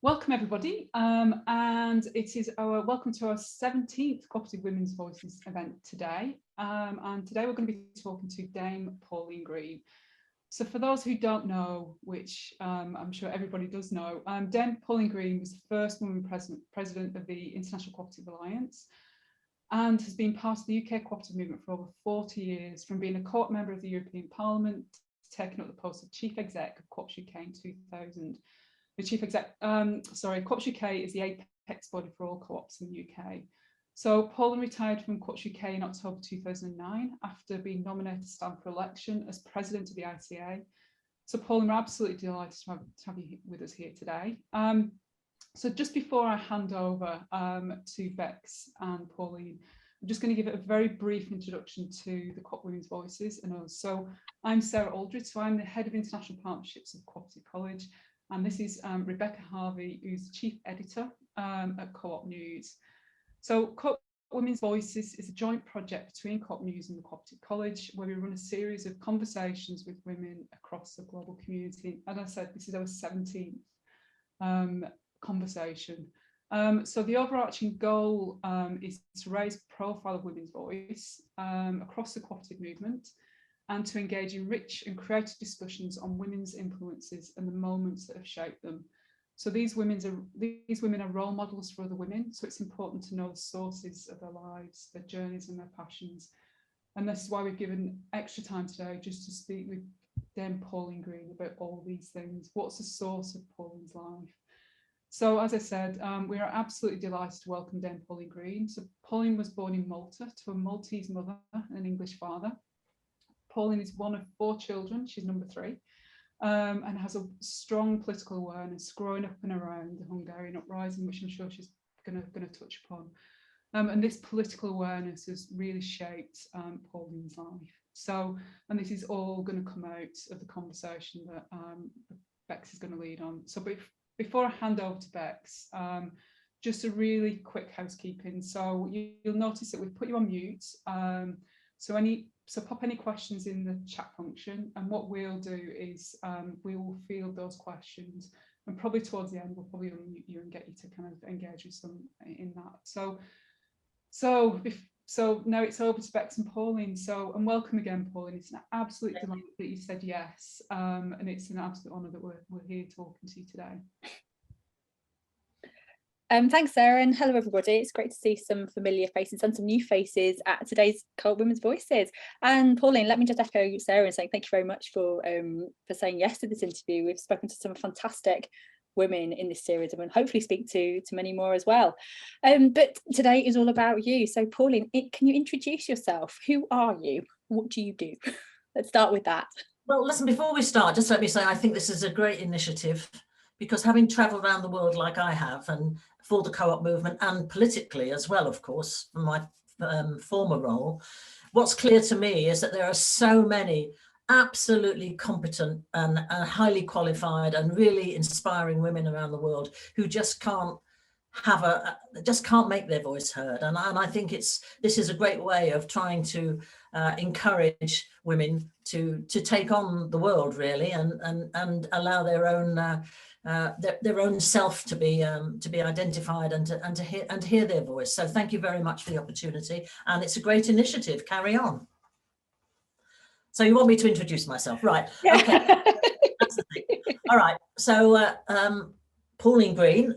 Welcome everybody, and it is our welcome to our 17th Cooperative Women's Voices event today. And today we're going to be talking to Dame Pauline Green. So for those who don't know, which I'm sure everybody does know, Dame Pauline Green was the first woman president of the International Cooperative Alliance and has been part of the UK cooperative movement for over 40 years, from being a co-op member of the European Parliament to taking up the post of Chief Exec of Co-ops UK in 2000. The Chief Exec, Co-ops UK is the apex body for all co-ops in the UK. So Pauline retired from Co-ops UK in October 2009 after being nominated to stand for election as president of the ICA. So Pauline, we're absolutely delighted to have you with us here today. So just before I hand over to Bex and Pauline, I'm just going to give it a very brief introduction to the Co-op Women's Voices and us. So I'm Sarah Aldridge, so I'm the head of international partnerships of Cooperative College. And this is Rebecca Harvey, who's the chief editor at Co-op News. So Co-op Women's Voices is a joint project between Co-op News and the Cooperative College, where we run a series of conversations with women across the global community. And as I said, this is our 17th conversation. So the overarching goal is to raise the profile of women's voice across the cooperative movement, and to engage in rich and creative discussions on women's influences and the moments that have shaped them. So these women are role models for other women, so it's important to know the sources of their lives, their journeys and their passions. And this is why we've given extra time today just to speak with Dame Pauline Green about all these things. What's the source of Pauline's life? So as I said, we are absolutely delighted to welcome Dame Pauline Green. So Pauline was born in Malta to a Maltese mother and an English father. Pauline is one of 4 children, she's number 3, and has a strong political awareness growing up and around the Hungarian uprising, which I'm sure she's going to touch upon. And this political awareness has really shaped Pauline's life. So, and this is all going to come out of the conversation that Bex is going to lead on. So before I hand over to Bex, just a really quick housekeeping. So you'll notice that we've put you on mute. So pop any questions in the chat function, and what we'll do is we will field those questions, and probably towards the end we'll probably unmute you and get you to kind of engage with some in that. So now it's over to Bex and Pauline. So, and welcome again, Pauline. It's an absolute delight that you said yes, and it's an absolute honour that we're here talking to you today. Thanks, Sarah, and hello everybody. It's great to see some familiar faces and some new faces at today's Co-op Women's Voices. And Pauline, let me just echo Sarah and saying thank you very much for saying yes to this interview. We've spoken to some fantastic women in this series, and we'll hopefully speak to many more as well. But today is all about you. So Pauline, can you introduce yourself? Who are you? What do you do? Let's start with that. Well, listen, before we start, just let me say I think this is a great initiative, because having travelled around the world like I have, and for the co-op movement and politically as well, of course, from my former role, what's clear to me is that there are so many absolutely competent and highly qualified and really inspiring women around the world who just can't make their voice heard. And I think this is a great way of trying to encourage women to take on the world, really, and allow their own self to be identified and to hear their voice. So thank you very much for the opportunity, and it's a great initiative. Carry on. So you want me to introduce myself, right? Yeah. Okay. That's the thing. All right. So Pauline Green.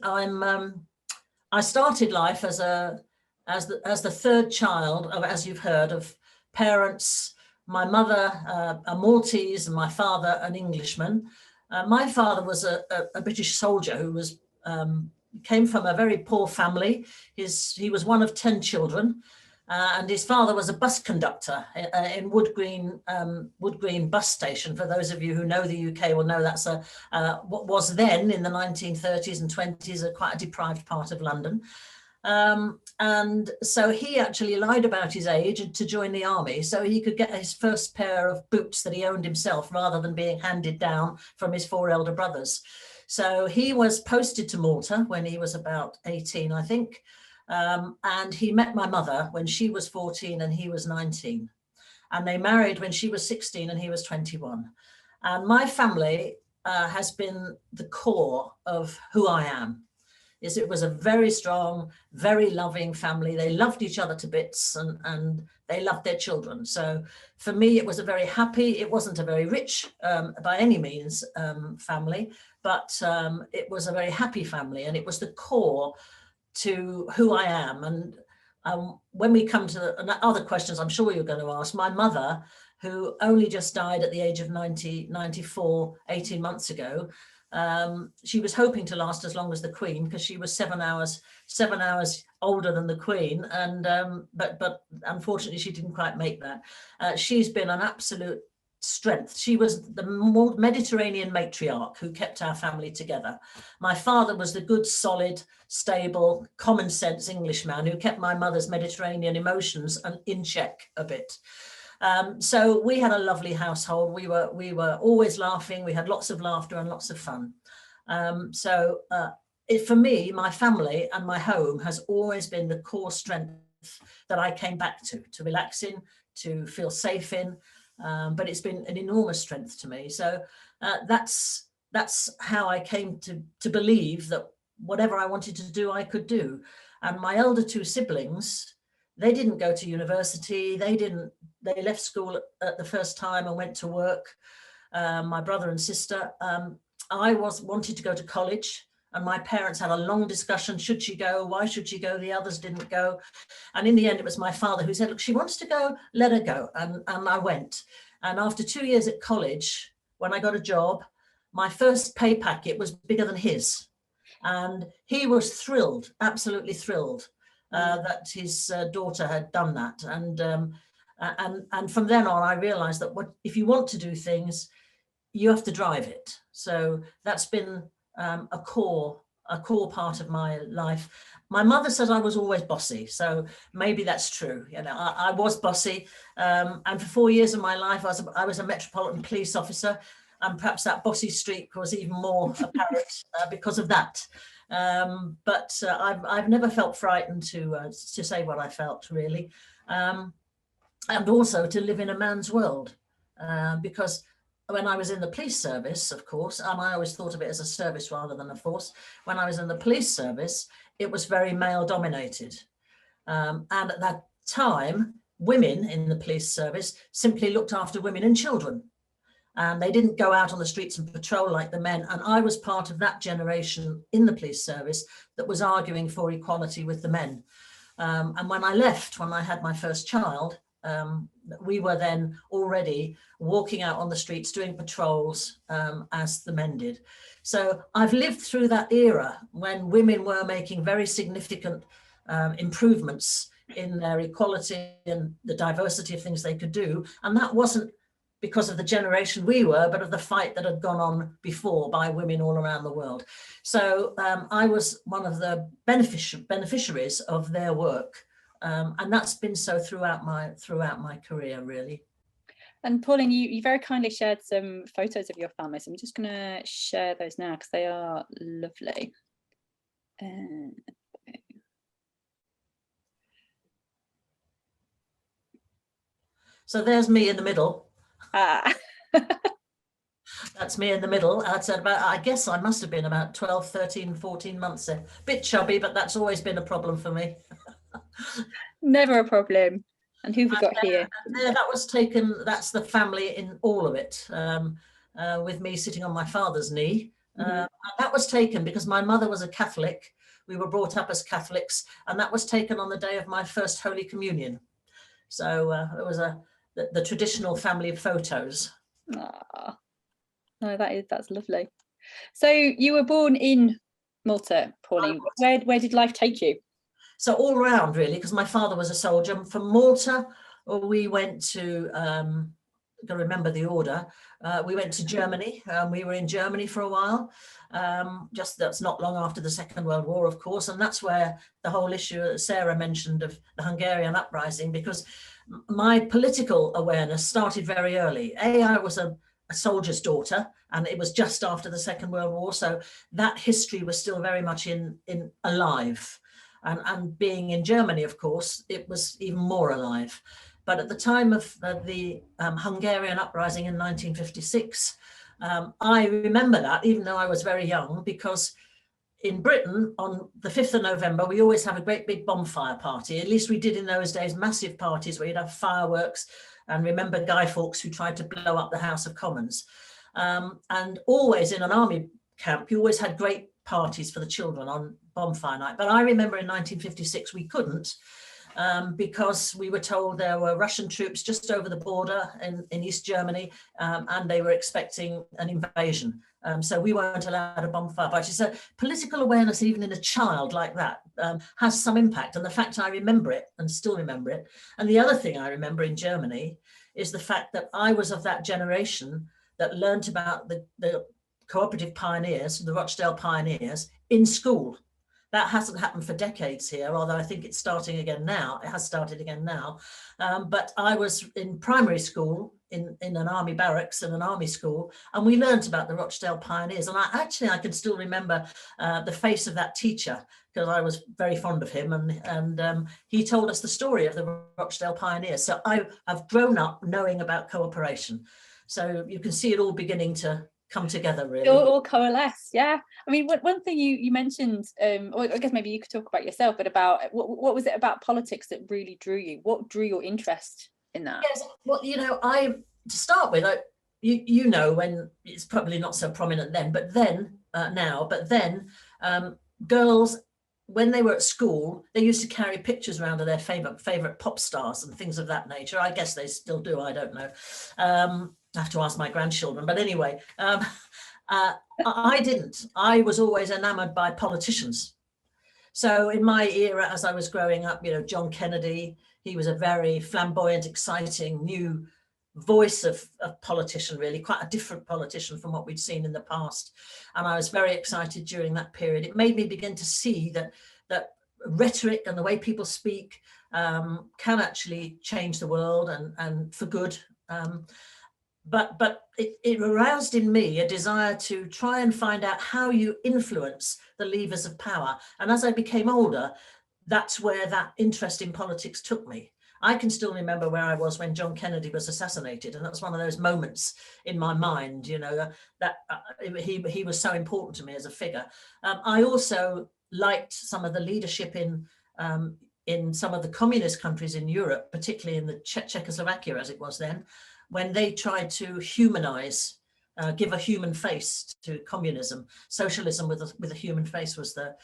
I started life as the 3rd child of, as you've heard, of parents. My mother a Maltese and my father an Englishman. My father was a British soldier who came from a very poor family. He was one of 10 children, and his father was a bus conductor in Wood Green bus station. For those of you who know the UK will know that's what was then in the 1930s and 20s quite a deprived part of London. And so he actually lied about his age to join the army so he could get his first pair of boots that he owned himself, rather than being handed down from his 4 elder brothers. So he was posted to Malta when he was about 18, I think. And he met my mother when she was 14 and he was 19. And they married when she was 16 and he was 21. And my family has been the core of who I am. It was a very strong, very loving family. They loved each other to bits, and they loved their children. So for me, it was a very happy, it wasn't a very rich by any means family, but it was a very happy family, and it was the core to who I am. And when we come to the other questions I'm sure you're going to ask, my mother, who only just died at the age of 94, 18 months ago, she was hoping to last as long as the Queen, because she was 7 hours older than the Queen, and but unfortunately she didn't quite make that. She's been an absolute strength. She was the Mediterranean matriarch who kept our family together. My father was the good, solid, stable, common sense Englishman who kept my mother's Mediterranean emotions in check a bit. So we had a lovely household. We were always laughing. We had lots of laughter and lots of fun. For me, my family and my home has always been the core strength that I came back to relax in, to feel safe in. But it's been an enormous strength to me. So that's how I came to believe that whatever I wanted to do, I could do. And my elder two siblings, they didn't go to university. They left school at the first time and went to work. My brother and sister, I wanted to go to college, and my parents had a long discussion. Should she go? Why should she go? The others didn't go. And in the end, it was my father who said, look, she wants to go, let her go. And I went. And after 2 years at college, when I got a job, my first pay packet was bigger than his. And he was thrilled, absolutely thrilled that his daughter had done that. And from then on, I realized that if you want to do things, you have to drive it. So that's been a core part of my life. My mother says I was always bossy, so maybe that's true. You know, I was bossy, and for 4 years of my life, I was a Metropolitan Police officer, and perhaps that bossy streak was even more apparent because of that. But I've never felt frightened to say what I felt, really, and also to live in a man's world, because when I was in the police service, of course, and I always thought of it as a service rather than a force, when I was in the police service, it was very male dominated. And at that time, women in the police service simply looked after women and children. And they didn't go out on the streets and patrol like the men. And I was part of that generation in the police service that was arguing for equality with the men. And when I left, when I had my first child, we were then already walking out on the streets doing patrols as the men did. So I've lived through that era when women were making very significant improvements in their equality and the diversity of things they could do. And that wasn't because of the generation we were, but of the fight that had gone on before by women all around the world. So I was one of the beneficiaries of their work. And that's been so throughout my career, really. And Pauline, you very kindly shared some photos of your family, so I'm just going to share those now because they are lovely. So there's me in the middle. Ah. That's me in the middle. I guess I must have been about 12, 13, 14 months there. Bit chubby, but that's always been a problem for me. Never a problem. And who have we got here? That was taken, that's the family in all of it, with me sitting on my father's knee. And that was taken because my mother was a Catholic. We were brought up as Catholics, and that was taken on the day of my first Holy Communion. So it was the traditional family photos. Aww. No, that's lovely. So you were born in Malta, Pauline. Where did life take you? So all around, really, because my father was a soldier. From Malta, we went to, I've got to remember the order, we went to Germany. We were in Germany for a while. That's not long after the Second World War, of course, and that's where the whole issue that Sarah mentioned of the Hungarian uprising, because my political awareness started very early. I was a soldier's daughter, and it was just after the Second World War, so that history was still very much alive. And being in Germany, of course, it was even more alive. But at the time of the Hungarian uprising in 1956, I remember that, even though I was very young, because in Britain on the 5th of November, we always have a great big bonfire party. At least we did in those days, massive parties where you'd have fireworks, and remember Guy Fawkes, who tried to blow up the House of Commons. And always in an army camp, you always had great parties for the children on bonfire night. But I remember in 1956, we couldn't, because we were told there were Russian troops just over the border in East Germany, and they were expecting an invasion. So we weren't allowed a bonfire party. So political awareness, even in a child like that, has some impact. And the fact I remember it and still remember it. And the other thing I remember in Germany is the fact that I was of that generation that learnt about the cooperative pioneers, the Rochdale pioneers, in school. That hasn't happened for decades here, although I think it's starting again now. It has started again now. But I was in primary school in an army barracks and an army school, and we learned about the Rochdale pioneers. And I can still remember the face of that teacher, because I was very fond of him, and he told us the story of the Rochdale pioneers. So I've grown up knowing about cooperation. So you can see it all beginning to come together, really. All coalesce, yeah. I mean, one thing you mentioned, or I guess maybe you could talk about yourself, but about what was it about politics that really drew you? What drew your interest in that? Yes, well, to start with, you know, when it's probably not so prominent then, but then now, but then girls, when they were at school, they used to carry pictures around of their favorite pop stars and things of that nature. I guess they still do. I don't know. I have to ask my grandchildren. But anyway, I didn't. I was always enamored by politicians. So in my era, as I was growing up, John Kennedy, he was a very flamboyant, exciting, new voice of politician, really, quite a different politician from what we'd seen in the past. And I was very excited during that period. It made me begin to see that rhetoric and the way people speak can actually change the world, and for good. But it aroused in me a desire to try and find out how you influence the levers of power. And as I became older, that's where that interest in politics took me. I can still remember where I was when John Kennedy was assassinated, and that's one of those moments in my mind, that he was so important to me as a figure. I also liked some of the leadership in some of the communist countries in Europe, particularly in the Czechoslovakia as it was then, when they tried to humanize, give a human face to communism. Socialism with a human face was the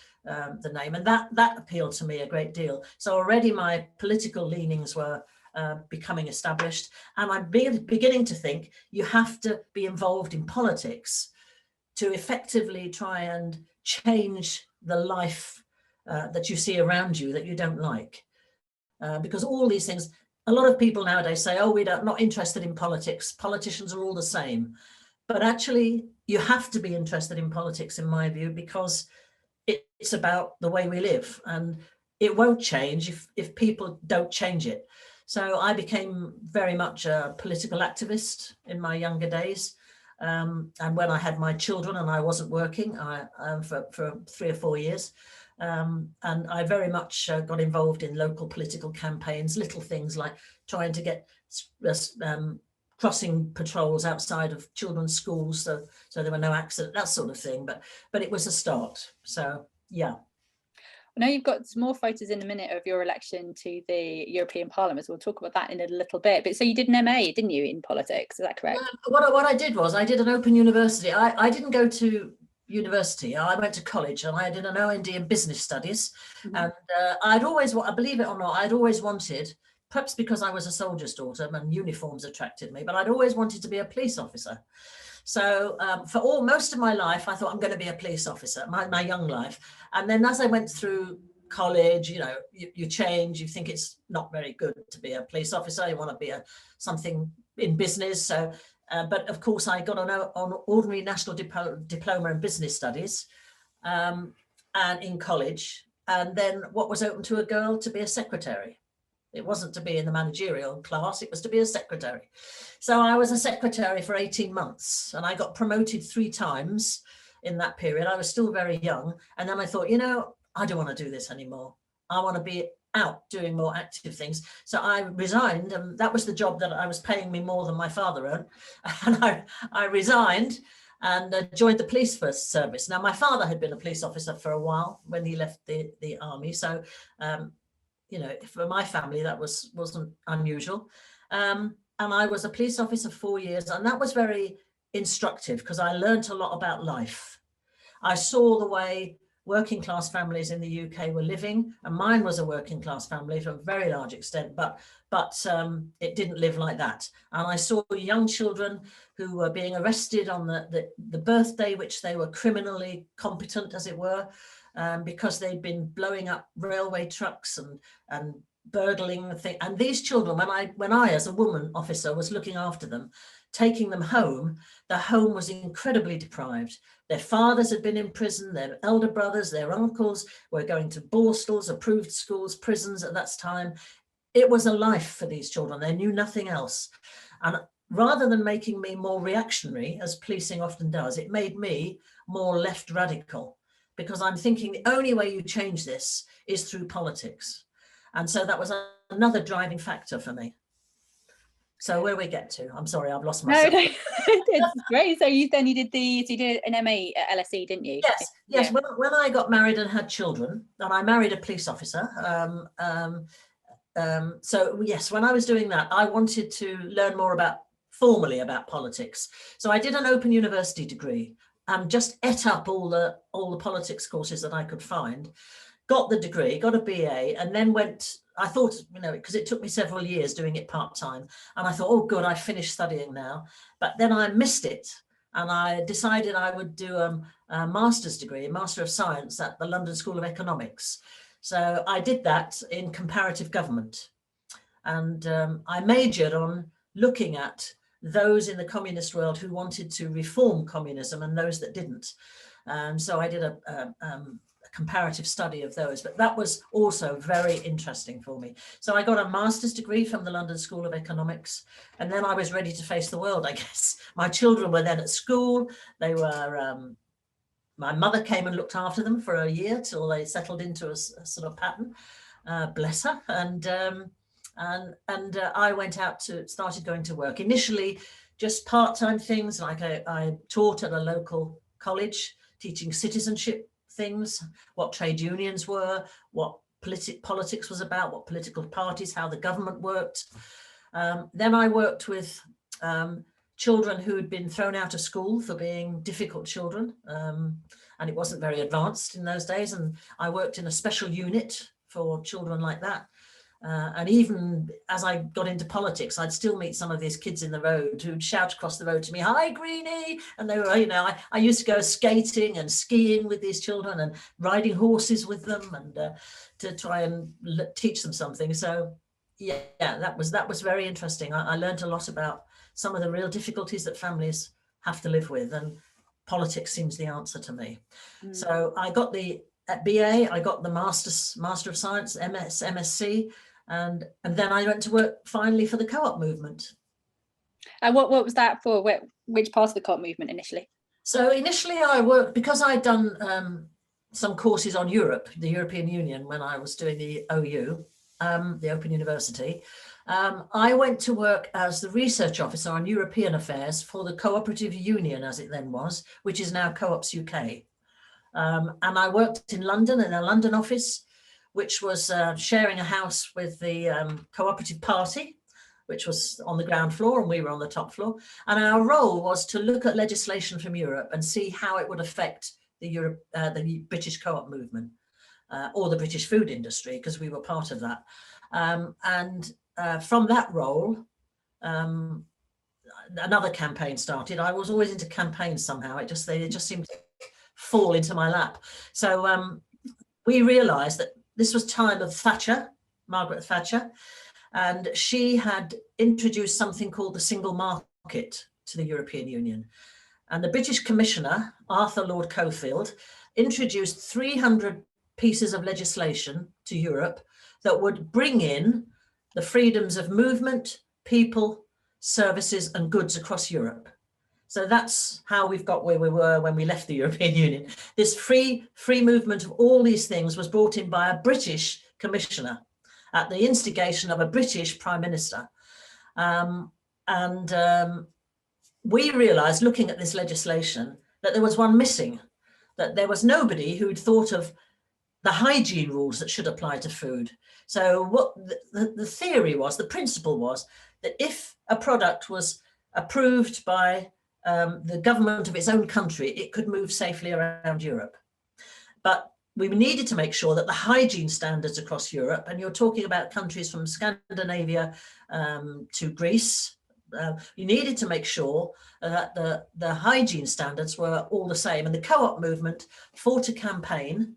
name, and that appealed to me a great deal. So already my political leanings were becoming established, and I'm beginning to think you have to be involved in politics to effectively try and change the life that you see around you that you don't like, because all these things. A lot of people nowadays say, oh, we're not interested in politics. Politicians are all the same. But actually, you have to be interested in politics, in my view, because it's about the way we live. And it won't change if people don't change it. So I became very much a political activist in my younger days. And when I had my children and I wasn't working for 3 or 4 years, and I very much got involved in local political campaigns, little things like trying to get crossing patrols outside of children's schools, so there were no accidents, that sort of thing. But it was a start. So yeah. I know you've got some more photos in a minute of your election to the European Parliament, so we'll talk about that in a little bit. But so you did an MA, didn't you, in politics? Is that correct? What I did was I did an open university. I didn't go to university. I went to college and I did an OND in business studies. Mm-hmm. And I'd always, believe it or not, I'd always wanted, perhaps because I was a soldier's daughter and uniforms attracted me, but I'd always wanted to be a police officer. So for most of my life, I thought I'm going to be a police officer, my young life. And then as I went through college, you change, you think it's not very good to be a police officer. You want to be something in business. So, but of course, I got on ordinary national diploma in business studies and in college. And then what was open to a girl to be a secretary? It wasn't to be in the managerial class, it was to be a secretary. So I was a secretary for 18 months and I got promoted 3 times in that period. I was still very young. And then I thought, I don't want to do this anymore. I want to be out doing more active things. So I resigned, and that was the job that I was paying me more than my father earned. And I resigned and joined the police first service. Now, my father had been a police officer for a while when he left the army. So, you know, for my family, that wasn't unusual. And I was a police officer 4 years, and that was very instructive because I learned a lot about life. I saw the way working class families in the UK were living, and mine was a working class family to a very large extent, but it didn't live like that. And I saw young children who were being arrested on the birthday, which they were criminally competent, as it were, because they'd been blowing up railway trucks and burgling the thing. And these children, when I as a woman officer was looking after them, taking them home, the home was incredibly deprived. Their fathers had been in prison, their elder brothers, their uncles were going to borstals, approved schools, prisons at that time. It was a life for these children. They knew nothing else. And rather than making me more reactionary, as policing often does, it made me more left radical, because I'm thinking the only way you change this is through politics. And so that was another driving factor for me. So where we get to? I'm sorry, I've lost myself. No, it's great. So you did an MA at LSE, didn't you? Yes, yes. Yeah. When I got married and had children, and I married a police officer. So yes, when I was doing that, I wanted to learn more formally about politics. So I did an Open University degree and just ate up all the politics courses that I could find. Got the degree, got a BA, and then went. I thought, you know, because it took me several years doing it part-time, and I thought, oh, good, I finished studying now. But then I missed it, and I decided I would do a master's degree, a Master of Science at the London School of Economics. So I did that in comparative government, and I majored on looking at those in the communist world who wanted to reform communism and those that didn't. And so I did a comparative study of those, but that was also very interesting for me. So I got a master's degree from the London School of Economics, and then I was ready to face the world, I guess. My children were then at school. They were, my mother came and looked after them for a year till they settled into a sort of pattern, bless her. And I went out started going to work. Initially, just part-time things, like I taught at a local college, teaching citizenship things, what trade unions were, what politics was about, what political parties, how the government worked. Then I worked with children who had been thrown out of school for being difficult children, and it wasn't very advanced in those days. And I worked in a special unit for children like that. And even as I got into politics, I'd still meet some of these kids in the road who'd shout across the road to me, "Hi, Greenie!" And they were, you know, I used to go skating and skiing with these children and riding horses with them, and to try and teach them something. So yeah, that was very interesting. I learned a lot about some of the real difficulties that families have to live with, and politics seems the answer to me. So I got the BA, I got the Master of Science, MS, MSc, and then I went to work finally for the co-op movement. And what was that for? Which part of the co-op movement initially? So initially I worked, because I'd done some courses on Europe, the European Union, when I was doing the OU, the Open University. I went to work as the research officer on European affairs for the Cooperative Union, as it then was, which is now Co-ops UK. And I worked in London in a London office, which was sharing a house with the Cooperative Party, which was on the ground floor and we were on the top floor. And our role was to look at legislation from Europe and see how it would affect the British co-op movement or the British food industry, because we were part of that. And from that role, another campaign started. I was always into campaigns somehow. They just seemed to fall into my lap. So we realized that this was time of Thatcher, Margaret Thatcher, and she had introduced something called the single market to the European Union. And the British Commissioner, Arthur Lord Cockfield, introduced 300 pieces of legislation to Europe that would bring in the freedoms of movement, people, services and goods across Europe. So that's how we've got where we were when we left the European Union. This free movement of all these things was brought in by a British commissioner. at the instigation of a British Prime Minister. We realised, looking at this legislation, that there was one missing, that there was nobody who'd thought of the hygiene rules that should apply to food. So what the theory was, the principle was, that if a product was approved by the government of its own country, it could move safely around Europe. But we needed to make sure that the hygiene standards across Europe, and you're talking about countries from Scandinavia to Greece, you needed to make sure that the hygiene standards were all the same. And the co-op movement fought a campaign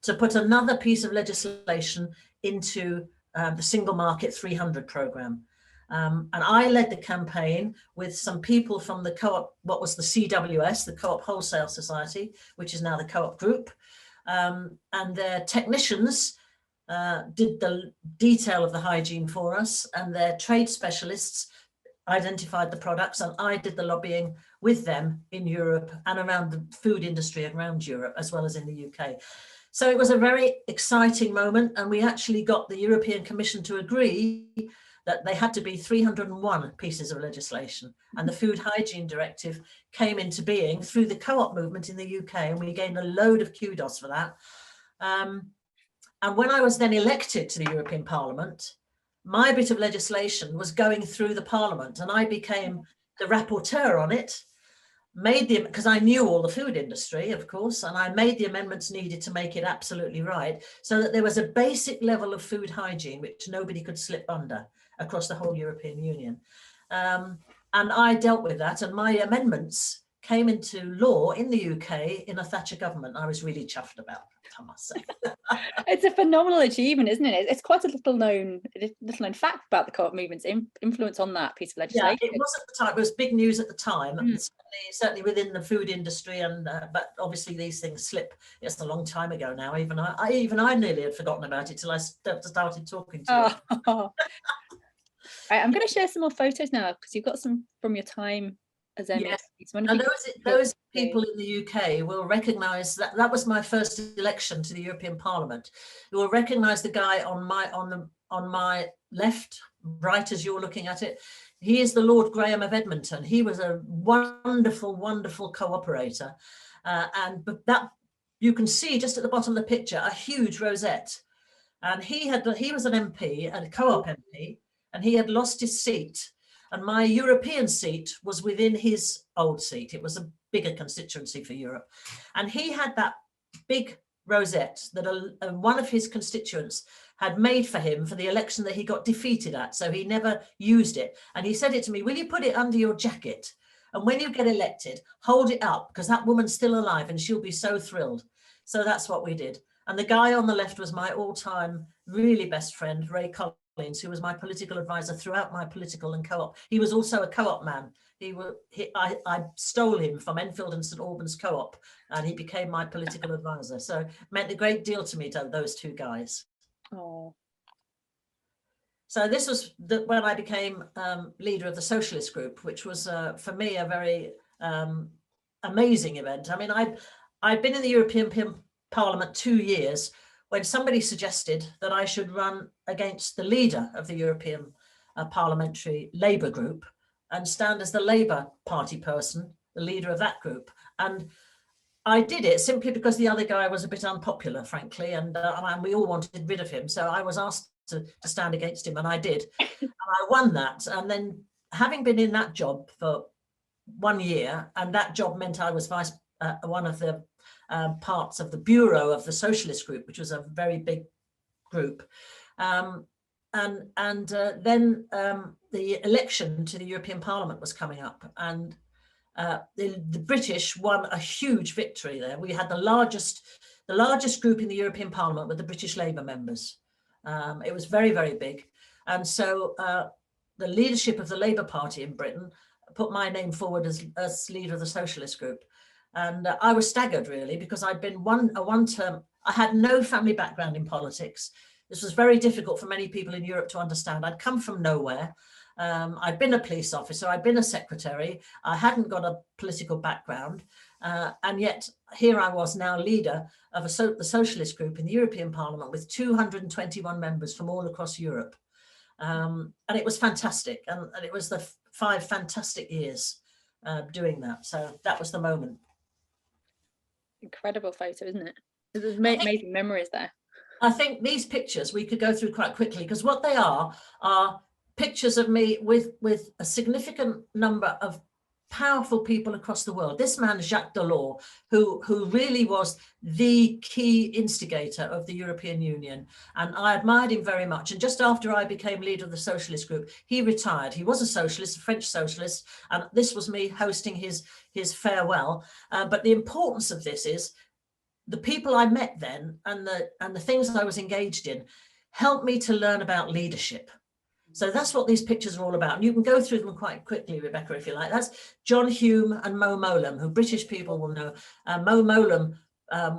to put another piece of legislation into the Single Market 300 programme. And I led the campaign with some people from the co-op, what was the CWS, the Co-op Wholesale Society, which is now the Co-op Group. And their technicians did the detail of the hygiene for us, and their trade specialists identified the products, and I did the lobbying with them in Europe and around the food industry around Europe, as well as in the UK. So it was a very exciting moment, and we actually got the European Commission to agree that they had to be 301 pieces of legislation, and the Food Hygiene Directive came into being through the co-op movement in the UK, and we gained a load of kudos for that. And when I was then elected to the European Parliament, my bit of legislation was going through the Parliament, and I became the rapporteur on it, because I knew all the food industry, of course, and I made the amendments needed to make it absolutely right, so that there was a basic level of food hygiene which nobody could slip under across the whole European Union. And I dealt with that, and my amendments came into law in the UK in a Thatcher government. I was really chuffed about that, I must say. It's a phenomenal achievement, isn't it? It's quite a little known fact about the co-op movement's influence on that piece of legislation. Yeah, it was at the time. It was big news at the time, certainly within the food industry, and but obviously these things slip. It's a long time ago now. Even I nearly had forgotten about it till I started talking to you. Right, I'm going to share some more photos now, because you've got some from your time as MEP. Yes. And those people in the UK will recognise that was my first election to the European Parliament. You will recognise the guy on my left, right as you're looking at it. He is the Lord Graham of Edmonton. He was a wonderful, wonderful cooperator, but that you can see just at the bottom of the picture a huge rosette. And he was an MP, a co-op MP, and he had lost his seat. And my European seat was within his old seat. It was a bigger constituency for Europe. And he had that big rosette that one of his constituents had made for him for the election that he got defeated at. So he never used it. And he said it to me, will you put it under your jacket? And when you get elected, hold it up, because that woman's still alive and she'll be so thrilled. So that's what we did. And the guy on the left was my all-time really best friend, Ray Collins, who was my political advisor throughout my political and co-op. He was also a co-op man. I stole him from Enfield and St Albans co-op, and he became my political advisor. So it meant a great deal to me, to those two guys. Oh. So this was when I became leader of the Socialist Group, which was for me a very amazing event. I mean, I'd been in the European Parliament 2 years when somebody suggested that I should run against the leader of the European Parliamentary Labour Group and stand as the Labour Party person, the leader of that group. And I did it simply because the other guy was a bit unpopular, frankly, and we all wanted rid of him. So I was asked to stand against him, and I did. And I won that. And then, having been in that job for 1 year, and that job meant I was one of the parts of the bureau of the Socialist Group, which was a very big group. Then the election to the European Parliament was coming up, and the British won a huge victory there. We had the largest group in the European Parliament with the British Labour members. It was very, very big. And so the leadership of the Labour Party in Britain put my name forward as leader of the Socialist Group. And I was staggered, really, because I'd been one term. I had no family background in politics. This was very difficult for many people in Europe to understand. I'd come from nowhere. I'd been a police officer. I'd been a secretary. I hadn't got a political background. And yet here I was now leader of the socialist group in the European Parliament with 221 members from all across Europe. And it was fantastic. And it was the 5 fantastic years doing that. So that was the moment. Incredible photo, isn't it? There's amazing memories there. I think these pictures we could go through quite quickly, because what they are pictures of me with a significant number of powerful people across the world. This man, Jacques Delors, who really was the key instigator of the European Union, and I admired him very much. And just after I became leader of the socialist group, he retired. He was a socialist, a French socialist, and this was me hosting his farewell. But the importance of this is the people I met then and the things I was engaged in helped me to learn about leadership. So that's what these pictures are all about. And you can go through them quite quickly, Rebecca, if you like. That's John Hume and Mo Mowlam, who British people will know. Mo Mowlam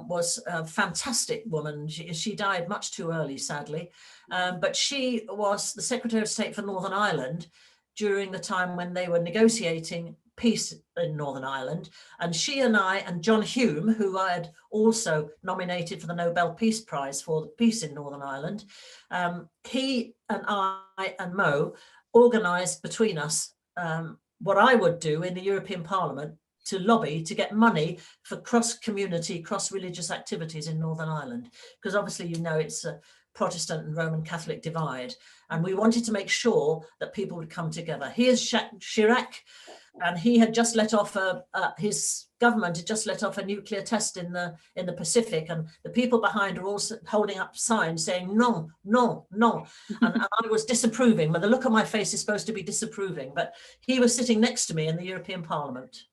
was a fantastic woman. She died much too early, sadly. But she was the Secretary of State for Northern Ireland during the time when they were negotiating peace in Northern Ireland. And she and I and John Hume, who I had also nominated for the Nobel Peace Prize for the peace in Northern Ireland, he and I and Mo organised between us what I would do in the European Parliament to lobby to get money for cross-community, cross-religious activities in Northern Ireland. Because obviously, you know, it's a Protestant and Roman Catholic divide. And we wanted to make sure that people would come together. Here's Jacques Chirac, and he had just let off his government had just let off a nuclear test in the Pacific, and the people behind are also holding up signs saying no, no, no, and I was disapproving. But the look on my face is supposed to be disapproving, but he was sitting next to me in the European Parliament,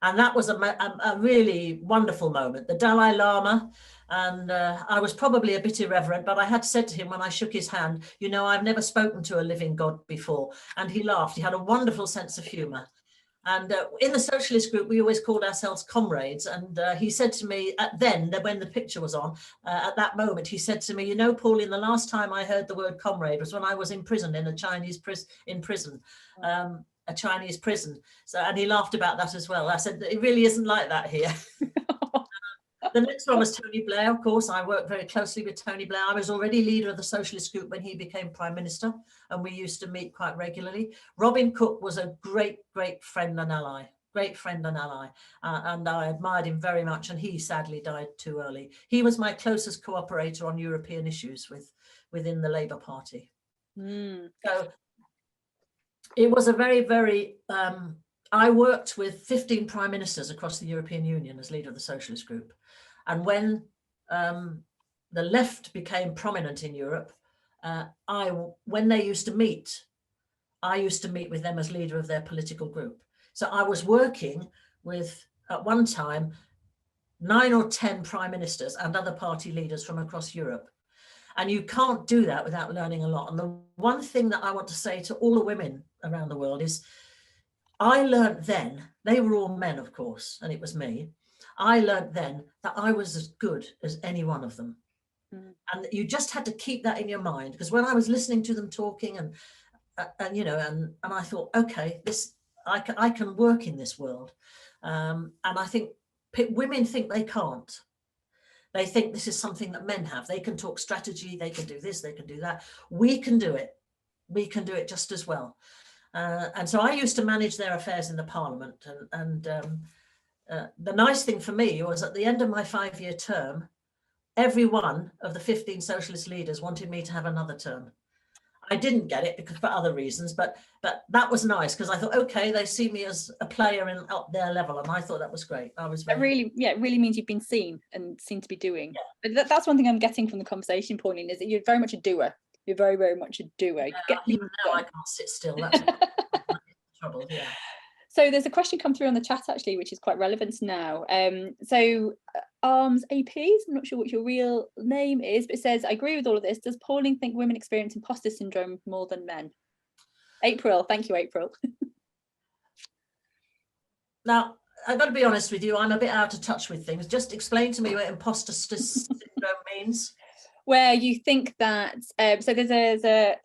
and that was a really wonderful moment. The Dalai Lama. And I was probably a bit irreverent, but I had said to him when I shook his hand, you know, I've never spoken to a living God before. And he laughed. He had a wonderful sense of humour. And in the socialist group, we always called ourselves comrades. And he said to me when the picture was on, at that moment, he said to me, you know, Pauline, the last time I heard the word comrade was when I was in prison, in a Chinese prison. A Chinese prison. So, and he laughed about that as well. I said, it really isn't like that here. The next one was Tony Blair. Of course, I worked very closely with Tony Blair. I was already leader of the socialist group when he became prime minister, and we used to meet quite regularly. Robin Cook was a great friend and ally, and I admired him very much, and he sadly died too early. He was my closest cooperator on European issues within the Labour Party. So it was a very I worked with 15 prime ministers across the European Union as leader of the socialist group. And when the left became prominent in Europe, when they used to meet, I used to meet with them as leader of their political group. So I was working with, at one time, 9 or 10 prime ministers and other party leaders from across Europe. And you can't do that without learning a lot. And the one thing that I want to say to all the women around the world is, I learned then, they were all men, of course, and it was me. I learned then that I was as good as any one of them. And you just had to keep that in your mind, because when I was listening to them talking and you know, and I thought, okay, I can work in this world. And I think women think they can't. They think this is something that men have. They can talk strategy, they can do this, they can do that. We can do it. We can do it just as well. And so I used to manage their affairs in the Parliament. And the nice thing for me was at the end of my 5-year term, every one of the 15 socialist leaders wanted me to have another term. I didn't get it because for other reasons, but that was nice, because I thought, okay, they see me as a player in up their level, and I thought that was great. I was very it really means you've been seen and seen to be doing. Yeah. But that's one thing I'm getting from the conversation, Pauline, is that you're very much a doer. You're very, very much a doer. Even now I can't sit still. That's trouble. Yeah. So there's a question come through on the chat actually, which is quite relevant now. So Arms APs, I'm not sure what your real name is, but it says, I agree with all of this. Does Pauline think women experience imposter syndrome more than men? April, thank you, April. Now, I've got to be honest with you, I'm a bit out of touch with things. Just explain to me what imposter syndrome means. Where you think that, so there's a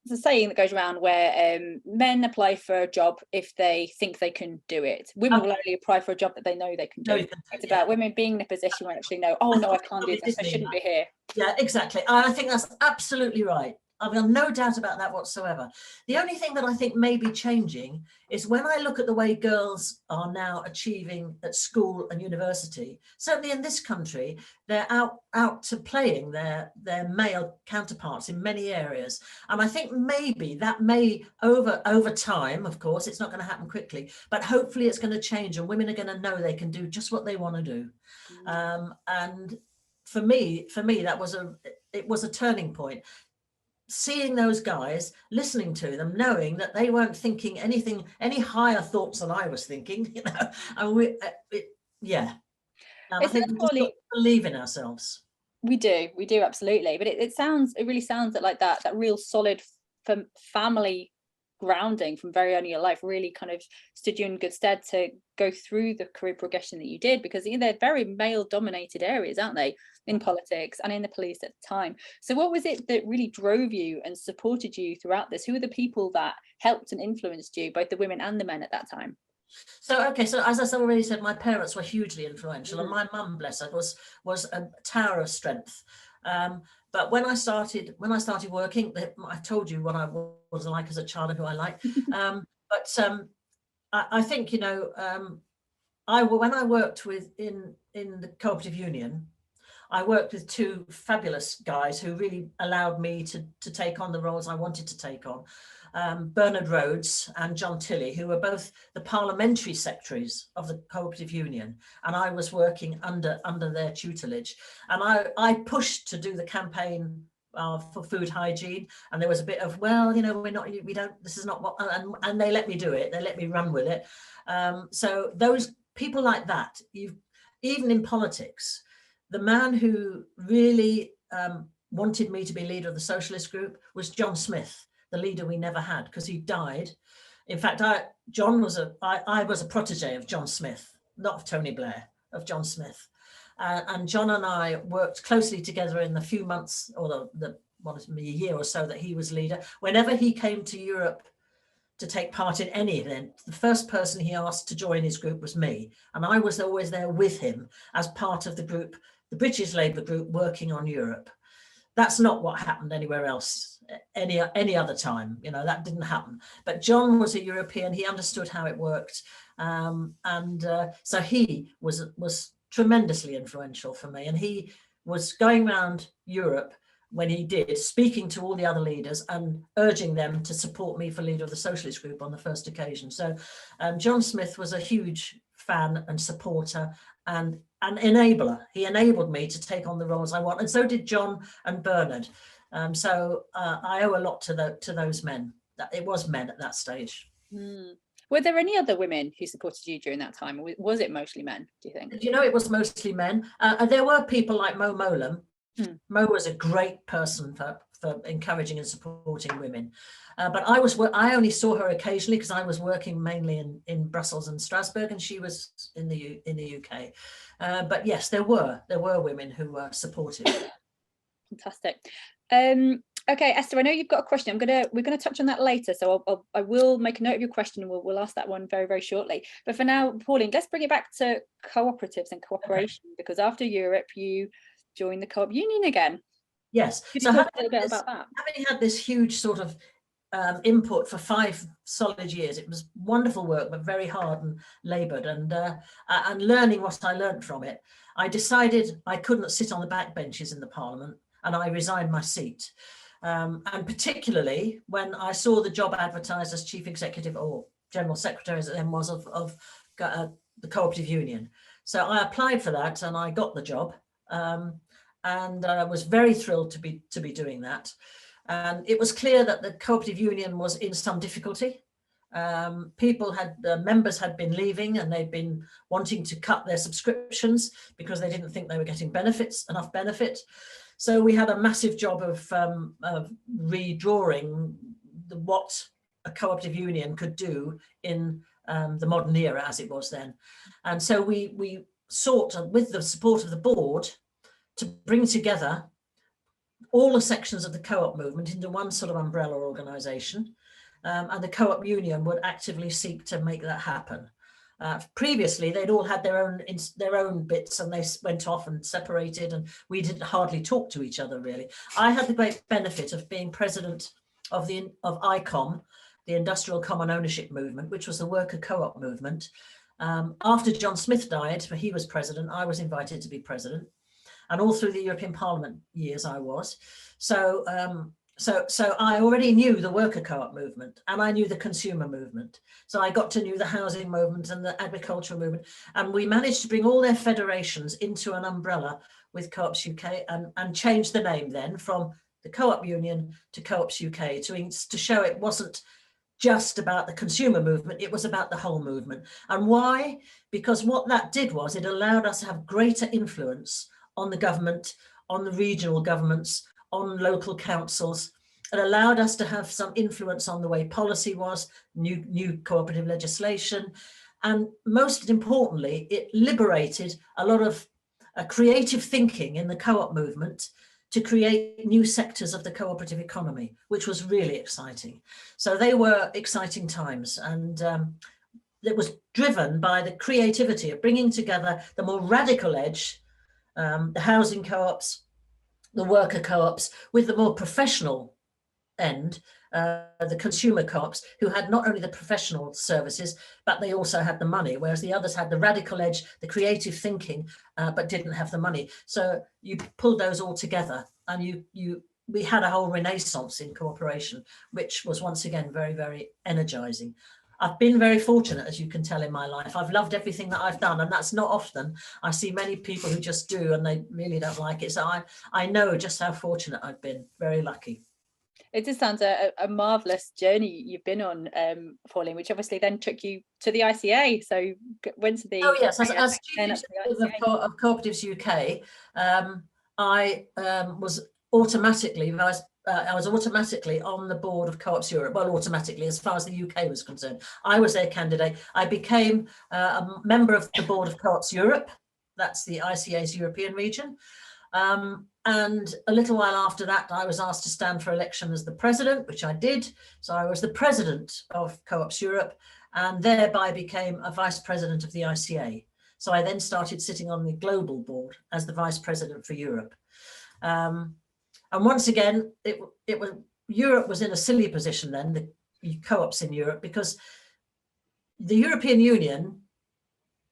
there's a saying that goes around where men apply for a job if they think they can do it. Women will only apply for a job that they know they can do. It's about women being in a position where actually know, oh no, I can't do this, I shouldn't be here. Yeah, exactly. I think that's absolutely right. I've got no doubt about that whatsoever. The only thing that I think may be changing is when I look at the way girls are now achieving at school and university, certainly in this country, they're out to playing their male counterparts in many areas. And I think maybe that may over time, of course, it's not going to happen quickly, but hopefully it's going to change and women are going to know they can do just what they want to do. And for me, that was a turning point. Seeing those guys, listening to them, knowing that they weren't thinking any higher thoughts than I was thinking, you know, and yeah. And I think we just got to believe in ourselves. We do absolutely. But it really sounds like that real solid family grounding from very early in your life really kind of stood you in good stead to go through the career progression that you did, because they're very male dominated areas, aren't they, in politics and in the police at the time. So what was it that really drove you and supported you throughout this? Who were the people that helped and influenced you, both the women and the men at that time? So as I already said, my parents were hugely influential, and my mum, bless her, was a tower of strength. But when I started working, I told you what I was like as a child and who I liked. I think, you know, when I worked in the cooperative union, I worked with two fabulous guys who really allowed me to take on the roles I wanted to take on. Bernard Rhodes and John Tilley, who were both the parliamentary secretaries of the cooperative union, and I was working under their tutelage. And I pushed to do the campaign for food hygiene, and there was a bit of, well, you know, this is not what, and they let me do it. They let me run with it. So those people like that, even in politics, the man who really wanted me to be leader of the socialist group was John Smith, the leader we never had, because he died. In fact, I was a protege of John Smith, not of Tony Blair, of John Smith. And John and I worked closely together in the few months, or a year or so that he was leader. Whenever he came to Europe to take part in any event, the first person he asked to join his group was me. And I was always there with him as part of the group, the British Labour group working on Europe. That's not what happened anywhere else, any other time, you know, that didn't happen. But John was a European, he understood how it worked. So he was tremendously influential for me. And he was going around Europe when he did, speaking to all the other leaders and urging them to support me for leader of the socialist group on the first occasion. So John Smith was a huge fan and supporter and an enabler. He enabled me to take on the roles I want, and so did John and Bernard. So I owe a lot to those men. It was men at that stage. Were there any other women who supported you during that time, or was it mostly men, do you think? You know, it was mostly men. There were people like Mo Molam. Mo was a great person for encouraging and supporting women. But I only saw her occasionally because I was working mainly in Brussels and Strasbourg, and she was in the UK. But yes, there were women who were supportive. Fantastic. Okay, Esther, I know you've got a question. We're gonna touch on that later, so I will make a note of your question, and we'll ask that one very, very shortly. But for now, Pauline, let's bring it back to cooperatives and cooperation, because after Europe, you joined the Co-op Union again. Yes. So talk a little bit about that? Having had this huge sort of input for 5 solid years, it was wonderful work, but very hard and laboured. And learning what I learned from it, I decided I couldn't sit on the backbenches in the Parliament, and I resigned my seat. And particularly when I saw the job advertised as Chief Executive or General Secretary, as it then was, of the Cooperative Union. So I applied for that and I got the job. And I was very thrilled to be doing that. And it was clear that the Cooperative Union was in some difficulty. Members had been leaving, and they'd been wanting to cut their subscriptions because they didn't think they were getting enough benefit. So we had a massive job of redrawing what a cooperative union could do in the modern era, as it was then. And so we sought, with the support of the board, to bring together all the sections of the co-op movement into one sort of umbrella organisation, and the co-op union would actively seek to make that happen. Previously, they'd all had their own bits, and they went off and separated, and we didn't hardly talk to each other really. I had the great benefit of being president of ICOM, the Industrial Common Ownership Movement, which was the worker co-op movement. After John Smith died, he was president, I was invited to be president. And all through the European Parliament years I was. So I already knew the worker co-op movement, and I knew the consumer movement. So I got to know the housing movement and the agricultural movement. And we managed to bring all their federations into an umbrella with Co-ops UK, and change the name then from the Co-op Union to Co-ops UK to show it wasn't just about the consumer movement, it was about the whole movement. And why? Because what that did was it allowed us to have greater influence on the government, on the regional governments, on local councils. It allowed us to have some influence on the way policy was, new cooperative legislation. And most importantly, it liberated a lot of creative thinking in the co-op movement to create new sectors of the cooperative economy, which was really exciting. So they were exciting times, and it was driven by the creativity of bringing together the more radical edge, the housing co-ops, the worker co-ops, with the more professional end, the consumer co-ops, who had not only the professional services, but they also had the money, whereas the others had the radical edge, the creative thinking, but didn't have the money. So you pulled those all together, and we had a whole renaissance in cooperation, which was once again very, very energizing. I've been very fortunate, as you can tell, in my life. I've loved everything that I've done, and that's not often. I see many people who just do and they really don't like it. So I know just how fortunate I've been, very lucky. It just sounds a marvellous journey you've been on, Pauline, which obviously then took you to the ICA. So went to the... Oh yes, as Chief Executive of Cooperatives UK, I was automatically on the board of Co-ops Europe. Well, automatically, as far as the UK was concerned. I was their candidate. I became a member of the board of Co-ops Europe. That's the ICA's European region. And a little while after that, I was asked to stand for election as the president, which I did. So I was the president of Co-ops Europe, and thereby became a vice president of the ICA. So I then started sitting on the global board as the vice president for Europe. And once again, Europe was in a silly position then, the co-ops in Europe, because the European Union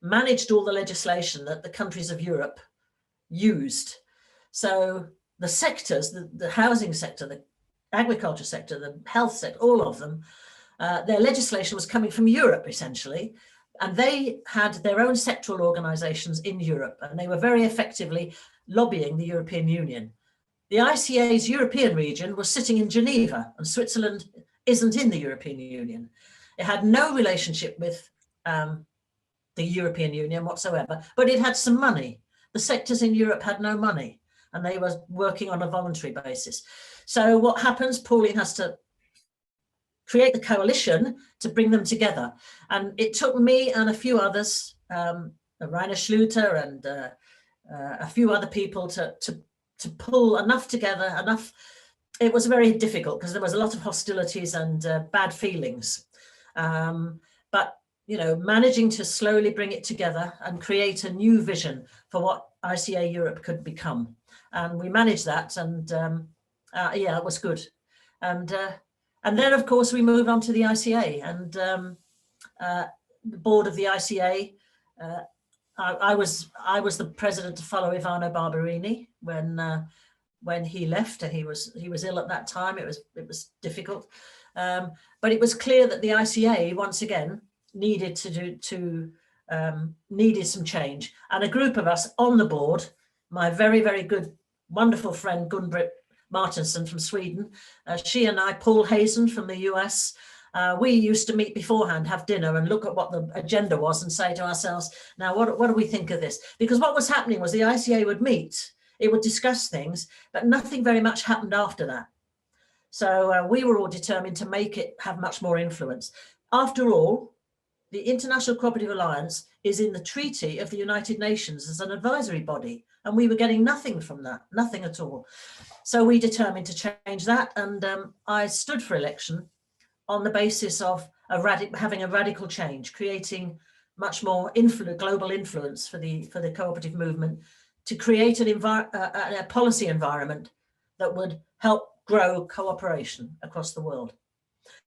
managed all the legislation that the countries of Europe used. So the sectors, the housing sector, the agriculture sector, the health sector, all of them, their legislation was coming from Europe essentially, and they had their own sectoral organizations in Europe, and they were very effectively lobbying the European Union. The ICA's European region was sitting in Geneva, and Switzerland isn't in the European Union. It had no relationship with the European Union whatsoever, but it had some money. The sectors in Europe had no money, and they were working on a voluntary basis. So what happens? Pauline has to create the coalition to bring them together. And it took me and a few others, Rainer Schluter and a few other people to pull enough together, enough. It was very difficult because there was a lot of hostilities and bad feelings. But you know, managing to slowly bring it together and create a new vision for what ICA Europe could become. And we managed that, and yeah, it was good. And then, of course, we moved on to the ICA, and the board of the ICA. I was the president to follow Ivano Barberini when he left, and he was ill at that time. It was difficult, but it was clear that the ICA once again needed needed some change, and a group of us on the board, my very, very good, wonderful friend Gun-Britt Martinson from Sweden, she and I, Paul Hazen from the US, we used to meet beforehand, have dinner and look at what the agenda was and say to ourselves, now what do we think of this? Because what was happening was the ICA would meet, it would discuss things, but nothing very much happened after that. So we were all determined to make it have much more influence. After all, the International Cooperative Alliance is in the Treaty of the United Nations as an advisory body, and we were getting nothing from that, nothing at all. So we determined to change that, and I stood for election on the basis of having a radical change, creating much more global influence for the cooperative movement, to create a policy environment that would help grow cooperation across the world.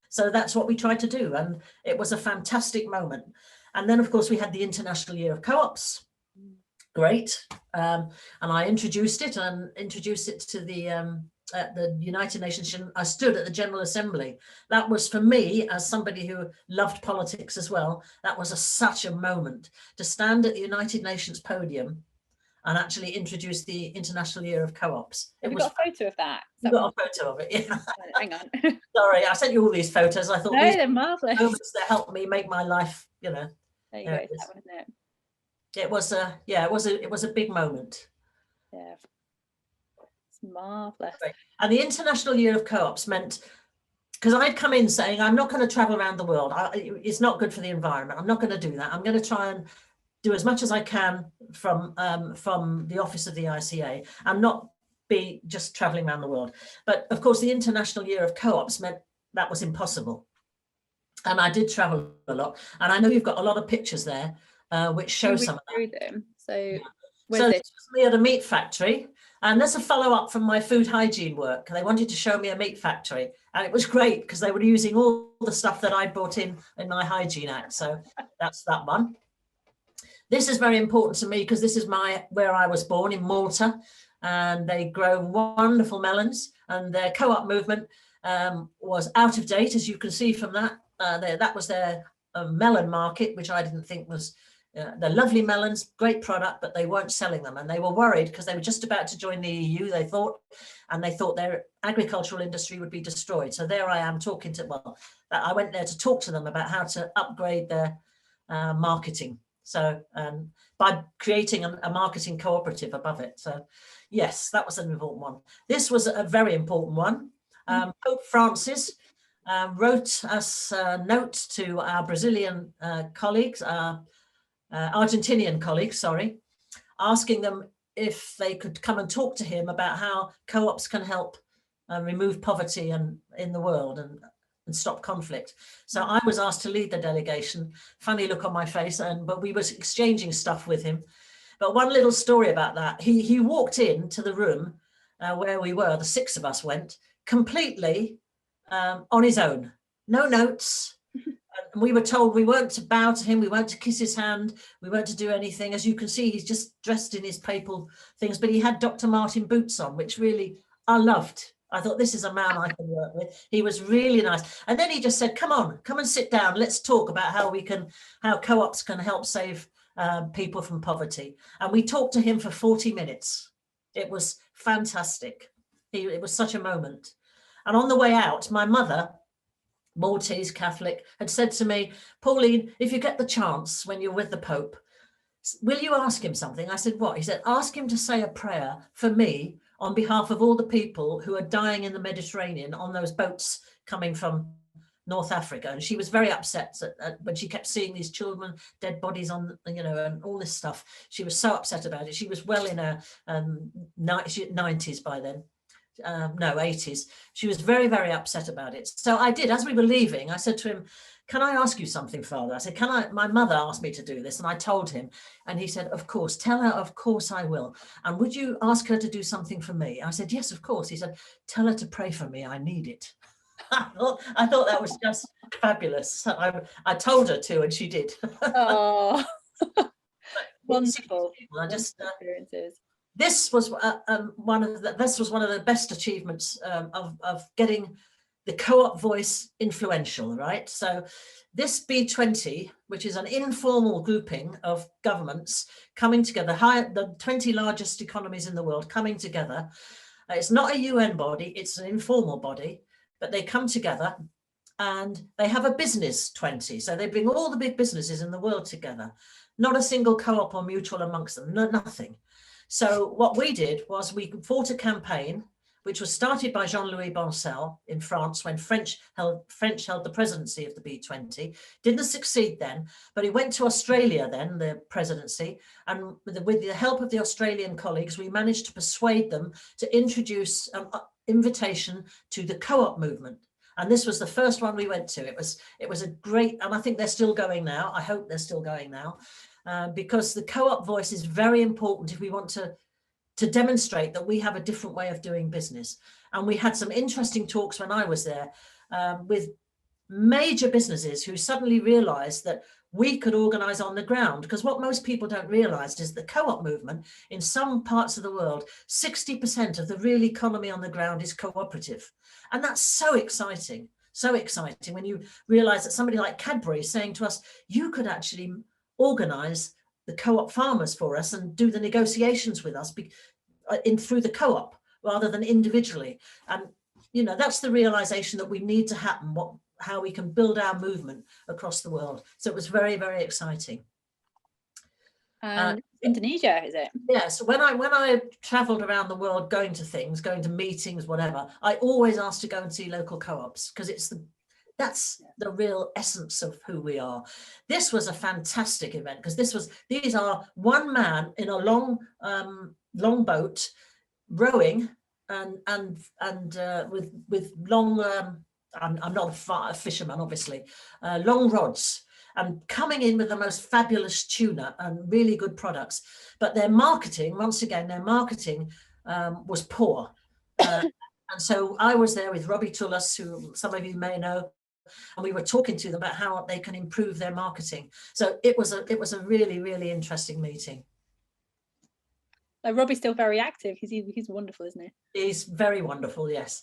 So that's what we tried to do, and it was a fantastic moment. And then, of course, we had the International Year of Co-ops. Great. And I introduced it to the United Nations. I stood at the General Assembly. That was, for me, as somebody who loved politics as well, that was such a moment to stand at the United Nations podium and actually introduce the International Year of Co-ops. Have you got a photo of that? You got a photo of it, yeah. Hang on. Sorry, I sent you all these photos. I thought no, they're marvellous. Moments that helped me make my life, There you go. It's that one, isn't it? It was a big moment. Yeah, it's marvellous. Right. And the International Year of Co-ops meant, because I'd come in saying, I'm not going to travel around the world. It's not good for the environment. I'm not going to do that. I'm going to try and do as much as I can from the office of the ICA and not be just traveling around the world. But of course, the International Year of Co-ops meant that was impossible. And I did travel a lot. And I know you've got a lot of pictures there, which show some of that. Them. So, so this was me at a meat factory. And there's a follow-up from my food hygiene work. They wanted to show me a meat factory. And it was great because they were using all the stuff that I'd brought in my hygiene act. So that's that one. This is very important to me because this is where I was born, in Malta, and they grow wonderful melons, and their co-op movement was out of date, as you can see from that. That was their melon market, which I didn't think was, they're lovely melons, great product, but they weren't selling them. And they were worried because they were just about to join the EU, they thought, and they thought their agricultural industry would be destroyed. So there I am talking to, I went there to talk to them about how to upgrade their marketing. So by creating a marketing cooperative above it. So yes, that was an important one. This was a very important one. Pope Francis wrote us a note to our Brazilian colleagues, Argentinian colleagues, sorry, asking them if they could come and talk to him about how co-ops can help remove poverty in the world and stop conflict. So I was asked to lead the delegation. Funny look on my face, but we was exchanging stuff with him. But one little story about that, he walked into the room where we were, the 6 of us went, completely on his own, no notes. And we were told we weren't to bow to him, we weren't to kiss his hand, we weren't to do anything. As you can see, he's just dressed in his papal things, but he had Dr. Martin boots on, which really I loved. I thought, this is a man I can work with. He was really nice. And then he just said, come and sit down. Let's talk about how co-ops can help save people from poverty. And we talked to him for 40 minutes. It was fantastic. It was such a moment. And on the way out, my mother, Maltese Catholic, had said to me, Pauline, if you get the chance when you're with the Pope, will you ask him something? I said, what? He said, ask him to say a prayer for me on behalf of all the people who are dying in the Mediterranean on those boats coming from North Africa. And she was very upset when she kept seeing these children, dead bodies on, and all this stuff. She was so upset about it. She was well in her 90s by then. No, 80s. She was very, very upset about it. So I did, as we were leaving, I said to him, can I ask you something, Father? I said, my mother asked me to do this, and I told him, and he said, of course, tell her, of course I will. And would you ask her to do something for me? I said, yes, of course. He said, tell her to pray for me. I need it. I thought that was just fabulous. I told her to, and she did. Oh, wonderful. I just experiences. This was one of the best achievements of getting the co-op voice influential, right? So this B20, which is an informal grouping of governments coming together, the 20 largest economies in the world coming together. It's not a UN body, it's an informal body, but they come together and they have a business 20. So they bring all the big businesses in the world together, not a single co-op or mutual amongst them, nothing. So what we did was we fought a campaign which was started by Jean-Louis Bancel in France when French held the presidency of the B20. Didn't succeed then, but he went to Australia then, the presidency, and with the help of the Australian colleagues, we managed to persuade them to introduce an invitation to the co-op movement. And this was the first one we went to. It was a great, and I think they're still going now. I hope they're still going now, because the co-op voice is very important if we want to demonstrate that we have a different way of doing business. And we had some interesting talks when I was there with major businesses who suddenly realized that we could organize on the ground, because what most people don't realize is the co-op movement in some parts of the world, 60% of the real economy on the ground is cooperative. And that's so exciting when you realize that somebody like Cadbury is saying to us, you could actually organize the co-op farmers for us and do the negotiations with us through the co-op rather than individually. And you know, that's the realization that we need to happen, how we can build our movement across the world. So it was very, very exciting. Indonesia, is it? Yes. When I traveled around the world, going to meetings, whatever, I always asked to go and see local co-ops, because that's the real essence of who we are. This was a fantastic event, because these are one man in a long boat rowing and with long I'm not a fisherman, obviously, long rods, and coming in with the most fabulous tuna and really good products. But their marketing, once again, was poor. And so I was there with Robbie Tullis, who some of you may know, and we were talking to them about how they can improve their marketing. So it was a really, really interesting meeting. Robbie's still very active. He's wonderful, isn't he? He's very wonderful, yes.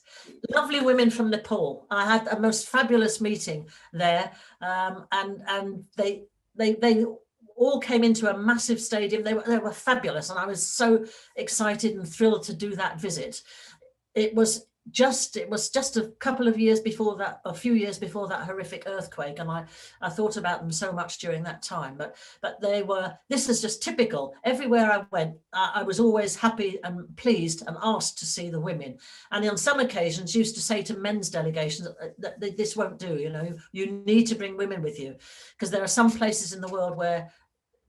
Lovely women from Nepal. I had a most fabulous meeting there, and they all came into a massive stadium. They were fabulous, and I was so excited and thrilled to do that visit. It was just a couple of years before that, a few years before that horrific earthquake, and I thought about them so much during that time. But this is just typical. Everywhere I went, I was always happy and pleased and asked to see the women. And on some occasions used to say to men's delegations that this won't do, you know, you need to bring women with you, because there are some places in the world where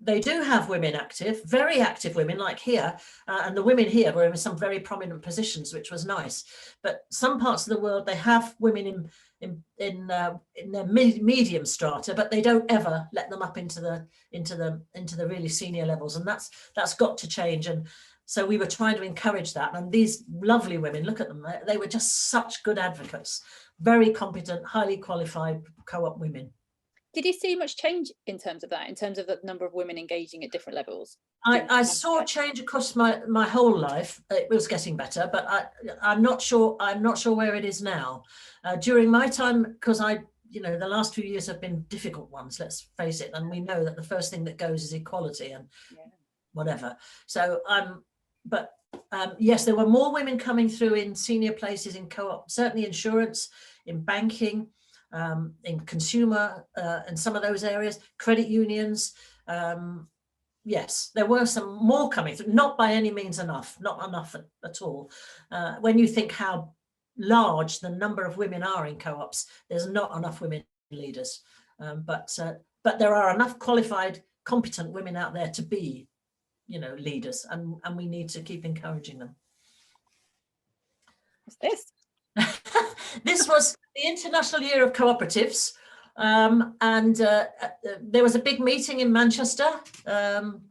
they do have women active, very active women, like here, and the women here were in some very prominent positions, which was nice. But some parts of the world, they have women in their medium strata, but they don't ever let them up into the really senior levels, and that's got to change. And so we were trying to encourage that. And these lovely women, look at them, they were just such good advocates, very competent, highly qualified co-op women. Did you see much change in terms of that, in terms of the number of women engaging at different levels? I saw change across my whole life. It was getting better, but I'm not sure where it is now. During my time, because the last few years have been difficult ones, let's face it, and we know that the first thing that goes is equality and whatever. So yes, there were more women coming through in senior places in co-op, certainly insurance, in banking, in consumer, and some of those areas, credit unions. Yes, there were some more coming through, not by any means enough, not enough at all. When you think how large the number of women are in co-ops, there's not enough women leaders. But there are enough qualified, competent women out there to be, leaders, and we need to keep encouraging them. What's this? This was the International Year of Cooperatives, and there was a big meeting in Manchester,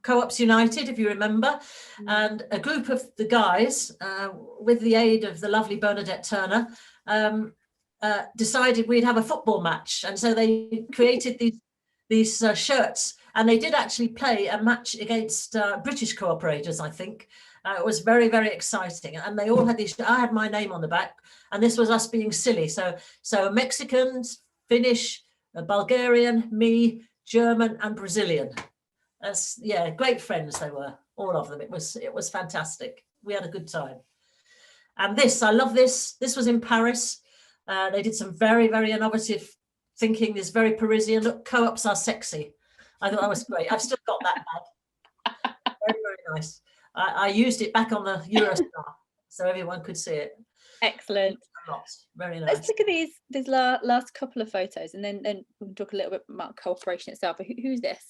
Co-ops United, if you remember, and a group of the guys, with the aid of the lovely Bernadette Turner, decided we'd have a football match, and so they created these shirts, and they did actually play a match against British cooperators, I think. It was very, very exciting, and they all had these. I had my name on the back, and this was us being silly. So Mexicans, Finnish, Bulgarian, me, German, and Brazilian. Great friends they were, all of them. It was fantastic. We had a good time. And I love this. This was in Paris. They did some very, very innovative thinking. This very Parisian look. Co-ops are sexy. I thought that was great. I've still got that bag. Very, very nice. I used it back on the Eurostar. so everyone could see it. Excellent. A lot. Very Let's nice. look at these last couple of photos, and then we'll talk a little bit about cooperation itself. Who's this?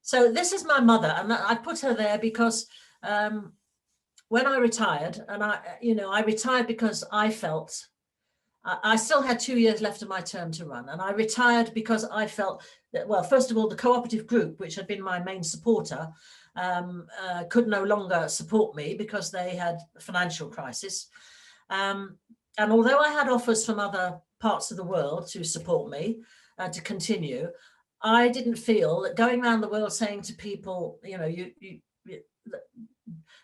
So this is my mother, and I put her there because when I retired, and I retired because I felt I still had 2 years left of my term to run, and I retired because I felt that, well, first of all, the cooperative group, which had been my main supporter, could no longer support me because they had a financial crisis. And although I had offers from other parts of the world to support me to continue, I didn't feel that going around the world saying to people,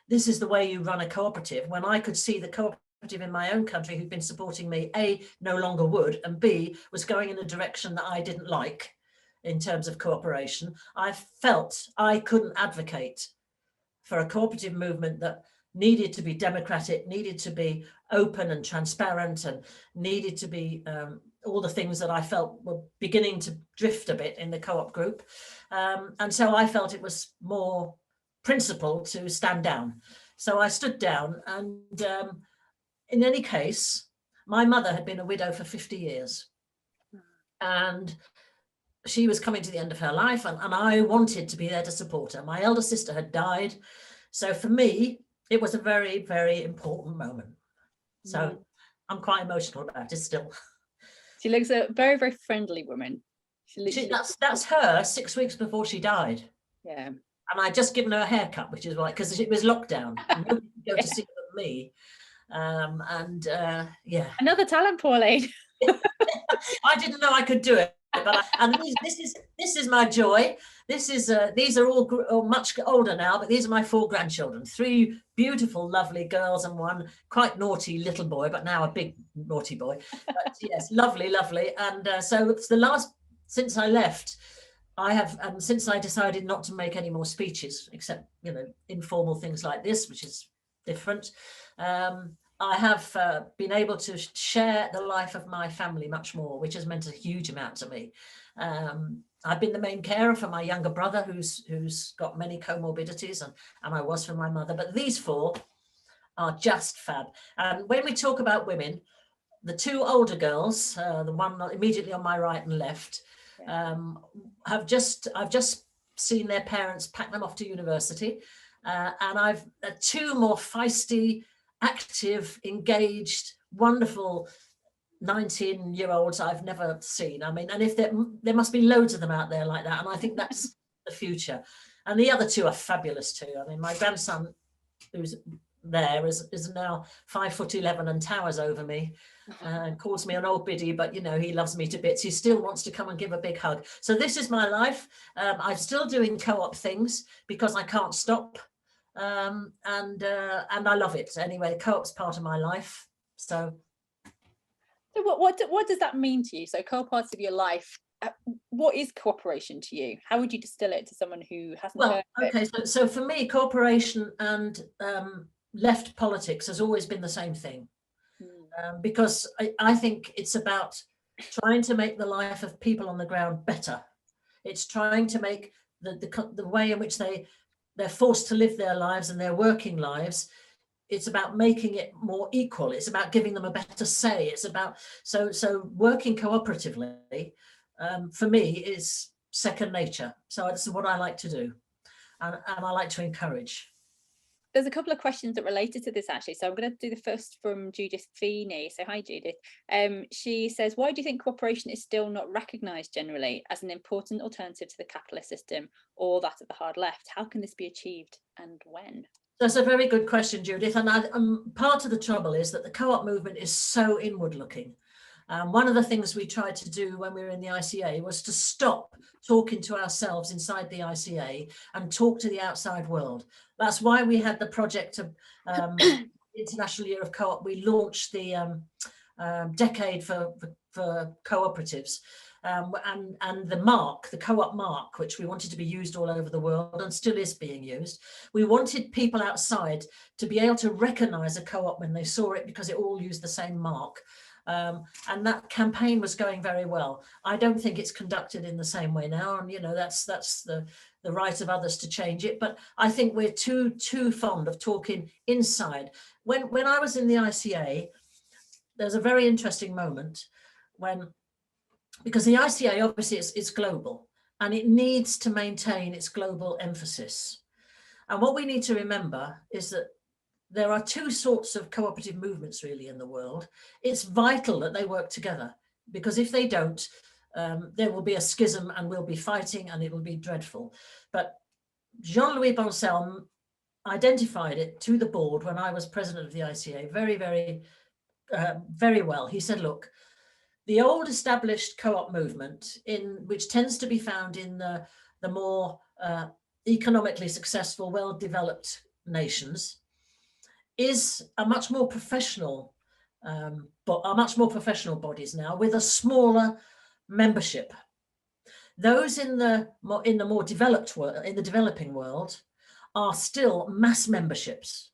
this is the way you run a cooperative, when I could see the cooperative in my own country who'd been supporting me, A, no longer would, and B, was going in a direction that I didn't like in terms of cooperation, I felt I couldn't advocate for a cooperative movement that needed to be democratic, needed to be open and transparent, and needed to be all the things that I felt were beginning to drift a bit in the co-op group. And so I felt it was more principle to stand down. So I stood down, and in any case, my mother had been a widow for 50 years. And she was coming to the end of her life, and I wanted to be there to support her. My elder sister had died. So for me, it was a very, very important moment. So I'm quite emotional about it still. She looks a very, very friendly woman. That's her 6 weeks before she died. Yeah. And I'd just given her a haircut, which is why, because it was lockdown. Nobody could go to see her but me. Yeah. Another talent, Pauline. I didn't know I could do it. But this is my joy. These are all much older now, but these are my 4 grandchildren, 3 beautiful, lovely girls and 1 quite naughty little boy, but now a big naughty boy. But yes, lovely. And so it's the last, since I left, I have, since I decided not to make any more speeches, except, informal things like this, which is different. I have been able to share the life of my family much more, which has meant a huge amount to me. I've been the main carer for my younger brother, who's got many comorbidities, and I was for my mother. But these 4 are just fab. And when we talk about women, the 2 older girls, the one immediately on my right and left, I've just seen their parents pack them off to university, and I've 2 more feisty, active, engaged, wonderful 19-year-olds I've never seen. I mean, and if there must be loads of them out there like that, and I think that's the future. And the other 2 are fabulous too. I mean, my grandson, who's there, is now 5'11" and towers over me, and calls me an old biddy, but he loves me to bits. He still wants to come and give a big hug. So this is my life. I'm still doing co-op things because I can't stop. And I love it anyway. Co-op's part of my life. So what does that mean to you? So co-op parts of your life. What is cooperation to you? How would you distill it to someone who hasn't heard of it? So for me, cooperation and left politics has always been the same thing, because I think it's about trying to make the life of people on the ground better. It's trying to make the way in which they're forced to live their lives and their working lives. It's about making it more equal. It's about giving them a better say. It's about so working cooperatively for me is second nature. So that's what I like to do, and I like to encourage. There's a couple of questions that related to this actually. So I'm going to do the first from Judith Feeney. So hi, Judith. She says, why do you think cooperation is still not recognised generally as an important alternative to the capitalist system or that of the hard left? How can this be achieved and when? That's a very good question, Judith. And part of the trouble is that the co-op movement is so inward looking. One of the things we tried to do when we were in the ICA was to stop talking to ourselves inside the ICA and talk to the outside world. That's why we had the project of International Year of Co-op. We launched the decade for cooperatives. And the mark, the co-op mark, which we wanted to be used all over the world and still is being used. We wanted people outside to be able to recognize a co-op when they saw it, because it all used the same mark. And that campaign was going very well. I don't think it's conducted in the same way now, and that's the right of others to change it, but I think we're too fond of talking inside. When I was in the ICA, there's a very interesting moment because the ICA obviously is global and it needs to maintain its global emphasis. And what we need to remember is that there are two sorts of cooperative movements really in the world. It's vital that they work together, because if they don't, there will be a schism and we'll be fighting and it will be dreadful. But Jean-Louis Bonselme identified it to the board when I was president of the ICA very well. He said, look, the old established co-op movement, which tends to be found in the more economically successful, well-developed nations, is a much more professional, bodies now with a smaller membership. Those in the more developed world, in the developing world, are still mass memberships,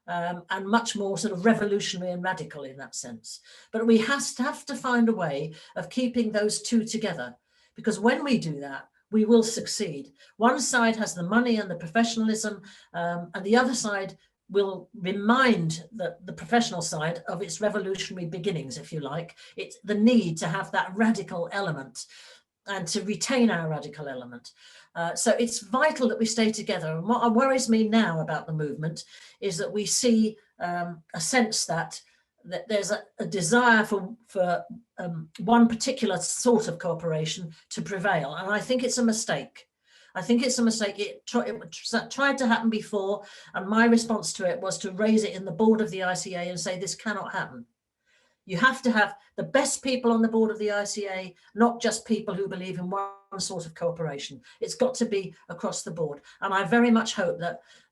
and much more sort of revolutionary and radical in that sense. But we have to find a way of keeping those two together, because when we do that, we will succeed. One side has the money and the professionalism, and the other side will remind the professional side of its revolutionary beginnings, if you like. It's the need to have that radical element and to retain our radical element. So it's vital that we stay together. And what worries me now about the movement is that we see a sense that there's a desire for one particular sort of cooperation to prevail. And I think it's a mistake. I think it's a mistake. It tried to happen before, and my response to it was to raise it in the board of the ICA and say, this cannot happen. You have to have the best people on the board of the ICA, not just people who believe in one sort of cooperation. It's got to be across the board. And I very much hope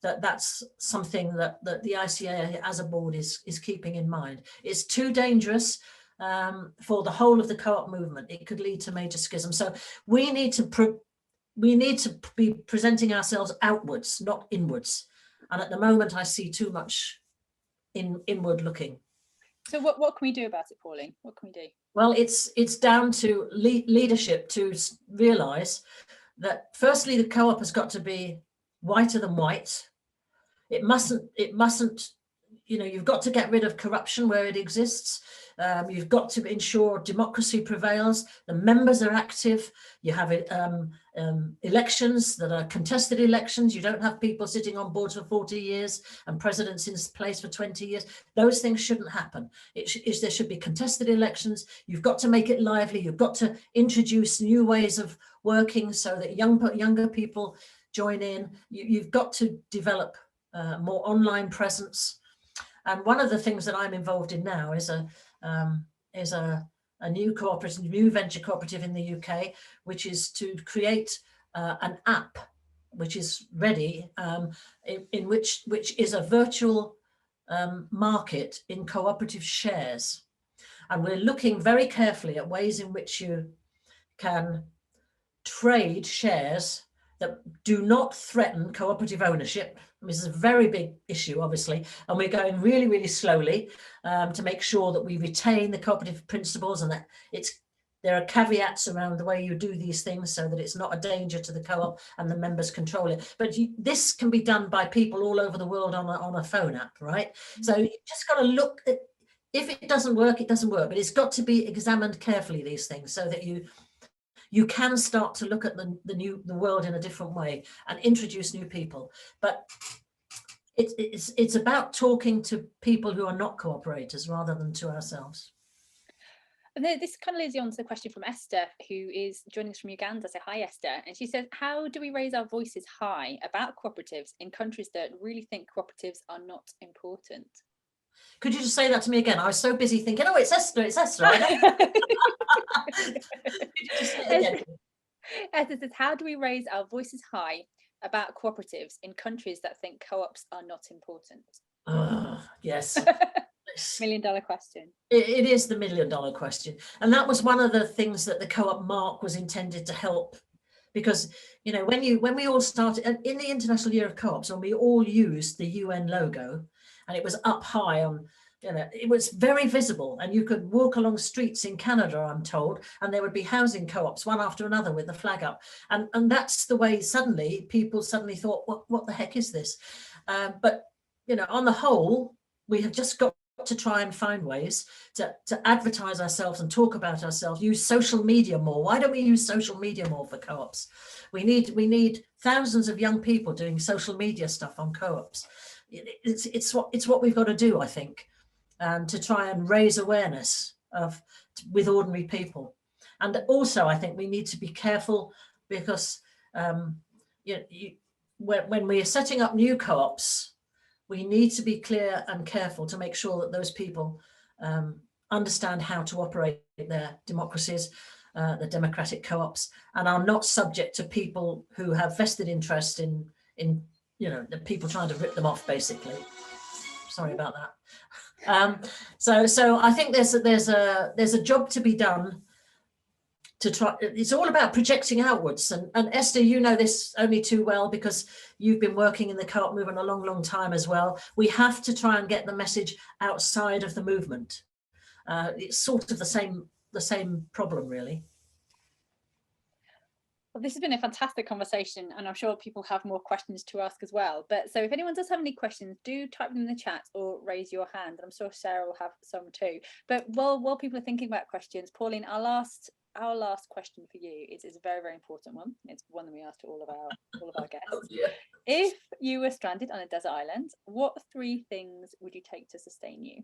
that's something that the ICA as a board is keeping in mind. It's too dangerous for the whole of the co-op movement. It could lead to major schism. So we need to be presenting ourselves outwards, not inwards. And at the moment, I see too much inward looking. So what can we do about it, Pauline? What can we do? Well, it's down to leadership to realise that firstly, the co-op has got to be whiter than white. It mustn't, you've got to get rid of corruption where it exists. You've got to ensure democracy prevails. The members are active. You have elections that are contested elections. You don't have people sitting on boards for 40 years and presidents in place for 20 years. Those things shouldn't happen. There should be contested elections. You've got to make it lively. You've got to introduce new ways of working so that younger people join in. You've got to develop more online presence. And one of the things that I'm involved in now is a new venture cooperative in the UK, which is to create an app which is ready, which is a virtual market in cooperative shares. And we're looking very carefully at ways in which you can trade shares that do not threaten cooperative ownership. This is a very big issue, obviously, and we're going really, really slowly to make sure that we retain the cooperative principles and that there are caveats around the way you do these things so that it's not a danger to the co-op and the members control it. But this can be done by people all over the world on a phone app, right? Mm-hmm. So you just got to look at, if it doesn't work, it doesn't work, but it's got to be examined carefully, these things, so that you can start to look at the world in a different way and introduce new people. But it's about talking to people who are not cooperators rather than to ourselves. And this kind of leads you on to the question from Esther, who is joining us from Uganda. So hi, Esther. And she says, how do we raise our voices high about cooperatives in countries that really think cooperatives are not important? Could you just say that to me again? I was so busy thinking, oh, it's Esther. Could you just say it again? Esther says, how do we raise our voices high about cooperatives in countries that think co-ops are not important? Yes. $1 million question. It is the $1 million question. And that was one of the things that the co-op mark was intended to help. Because, when we all started in the International Year of Co-ops, when we all used the UN logo, and it was up high on You know, it was very visible, and you could walk along streets in Canada, I'm told, and there would be housing co-ops one after another with the flag up, and that's the way suddenly people suddenly thought, what the heck is this? But you know, on the whole, we have just got to try and find ways to advertise ourselves and talk about ourselves, use social media more. Why don't we use social media more for co-ops? We need thousands of young people doing social media stuff on co-ops. It's what we've got to do, I think. To try and raise awareness with ordinary people. And also, I think we need to be careful, because when we are setting up new co-ops, we need to be clear and careful to make sure that those people understand how to operate their democracies, the democratic co-ops, and are not subject to people who have vested interest in the people trying to rip them off, basically. Sorry about that. So I think there's a job to be done to try. It's all about projecting outwards, and Esther, you know this only too well because you've been working in the co-op movement a long time as well. We have to try and get the message outside of the movement. It's sort of the same problem, really. Well, this has been a fantastic conversation, and I'm sure people have more questions to ask as well. But so if anyone does have any questions, do type them in the chat or raise your hand. I'm sure Sarah will have some too. But while people are thinking about questions, Pauline, our last question for you is a very important one. It's one that we ask to all of our guests. Oh, yeah. If you were stranded on a desert island, what 3 things would you take to sustain you?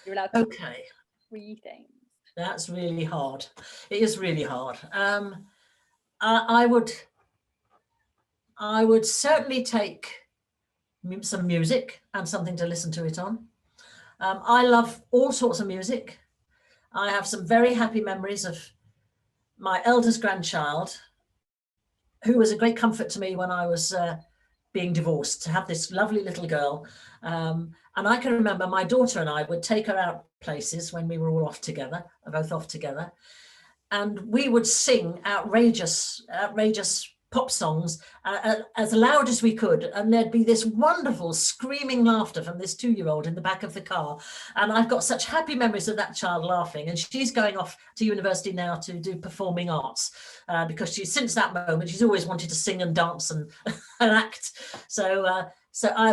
You're allowed to. Okay. 3 things. That's really hard. It is really hard. I would certainly take some music and something to listen to it on. I love all sorts of music. I have some very happy memories of my eldest grandchild, who was a great comfort to me when I was being divorced, to have this lovely little girl. And I can remember my daughter and I would take her out places when we were all off together, both off together. And we would sing outrageous pop songs as loud as we could. And there'd be this wonderful screaming laughter from this 2-year-old in the back of the car. And I've got such happy memories of that child laughing. And she's going off to university now to do performing arts because since that moment, she's always wanted to sing and dance and, and act. So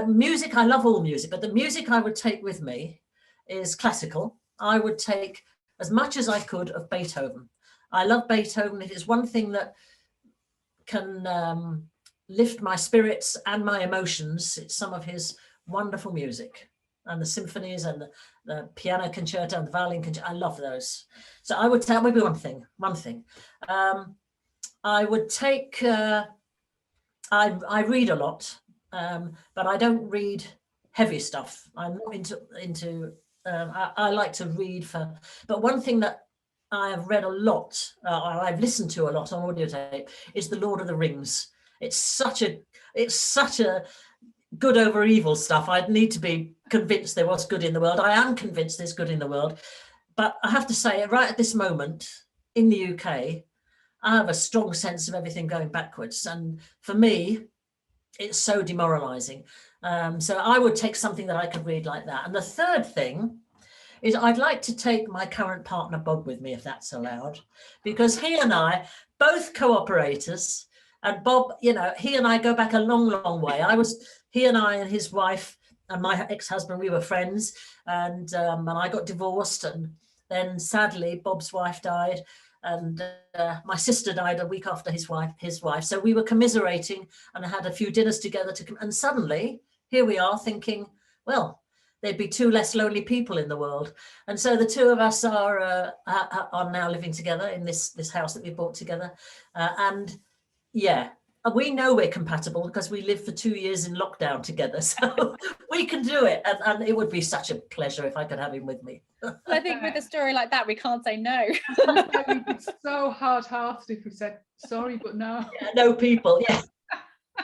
music, I love all music, but the music I would take with me is classical. I would take as much as I could of Beethoven. I love Beethoven. It is one thing that can lift my spirits and my emotions. It's some of his wonderful music, and the symphonies and the piano concerto and the violin concerto. I love those. So I would tell maybe one thing. I would take, I read a lot, but I don't read heavy stuff. I'm not into I like to read but one thing that I have read a lot, I've listened to a lot on audio tape, is The Lord of the Rings. It's such a good over evil stuff. I'd need to be convinced there was good in the world. I am convinced there's good in the world. But I have to say, right at this moment in the UK, I have a strong sense of everything going backwards. And for me, it's so demoralizing. So I would take something that I could read like that. And the third thing is I'd like to take my current partner, Bob, with me, if that's allowed, because he and I, both co-operators, and Bob, you know, he and I go back a long way. He and I and his wife and my ex-husband, we were friends, and I got divorced, and then sadly, Bob's wife died, and my sister died a week after his wife. So we were commiserating and had a few dinners together, and suddenly here we are thinking, well, there'd be 2 less lonely people in the world. And so the 2 of us are now living together in this house that we bought together. And yeah, we know we're compatible because we lived for 2 years in lockdown together. So we can do it. And it would be such a pleasure if I could have him with me. I think with a story like that, we can't say no. It's so hard-hearted if we said sorry, but no. Yeah, no people, yeah.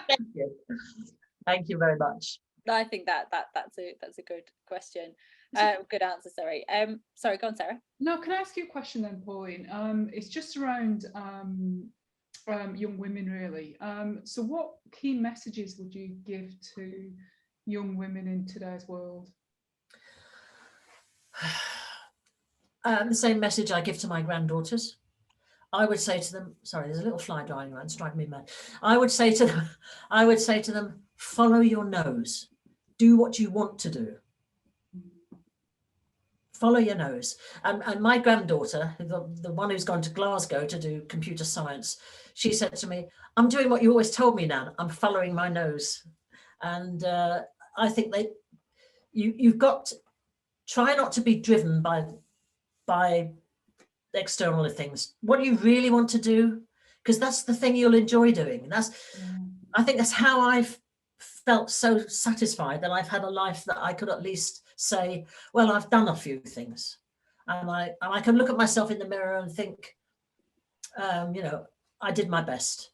Thank you. Thank you very much. I think that's a good question. Good answer, sorry. Sorry, go on, Sarah. No, can I ask you a question then, Pauline? It's just around young women, really. So what key messages would you give to young women in today's world? The same message I give to my granddaughters. I would say to them, sorry, there's a little fly driving around, it's driving me mad. I would say to them, follow your nose. Do what you want to do. Follow your nose. And my granddaughter, the one who's gone to Glasgow to do computer science, she said to me, I'm doing what you always told me, Nan. I'm following my nose. And I think you've got to try not to be driven by external things. What do you really want to do? Because that's the thing you'll enjoy doing. I think that's how I've felt so satisfied that I've had a life that I could at least say, well, I've done a few things, and I can look at myself in the mirror and think, you know, I did my best,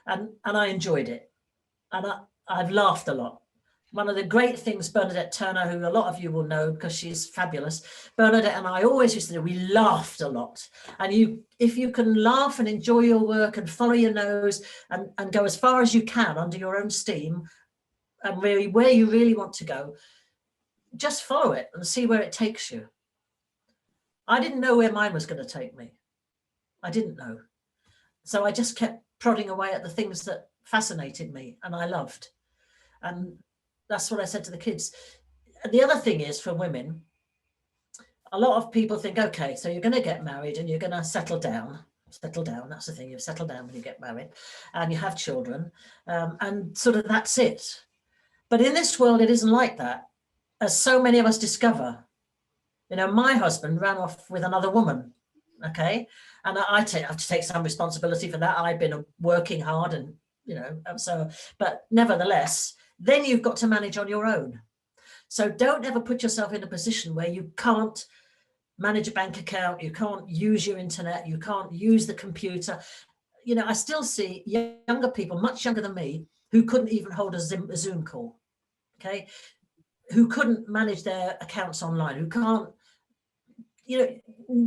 and I enjoyed it, and I've laughed a lot. One of the great things, Bernadette Turner, who a lot of you will know because she's fabulous, Bernadette and I always used to do, we laughed a lot. And if you can laugh and enjoy your work and follow your nose and go as far as you can under your own steam, and really where you really want to go, just follow it and see where it takes you. I didn't know where mine was going to take me. I didn't know. So I just kept prodding away at the things that fascinated me and I loved. And that's what I said to the kids. And the other thing is, for women, a lot of people think, okay, so you're going to get married and you're going to settle down. That's the thing, you settle down when you get married and you have children, and sort of that's it. But in this world, it isn't like that, as so many of us discover. You know, my husband ran off with another woman, okay? And I have to take some responsibility for that. I've been working hard and, you know, so, but nevertheless, then you've got to manage on your own. So don't ever put yourself in a position where you can't manage a bank account, you can't use your internet, you can't use the computer. You know, I still see younger people, much younger than me, who couldn't even hold a Zoom call, okay? Who couldn't manage their accounts online, who can't, you know,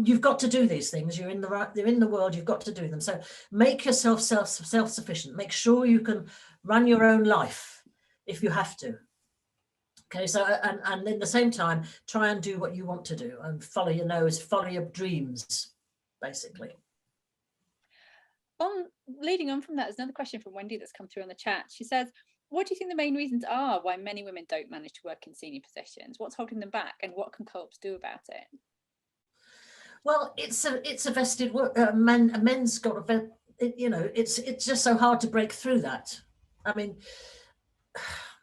you've got to do these things. You're in the world, you've got to do them. So make yourself self-sufficient. Make sure you can run your own life if you have to. Okay, so and in the same time, try and do what you want to do and follow your nose, follow your dreams, basically. Leading on from that, there's another question from Wendy that's come through on the chat. She says, what do you think the main reasons are why many women don't manage to work in senior positions? What's holding them back, and what can co-ops do about it? Well, it's a vested work. Men's got a, you know, it's just so hard to break through that. I mean,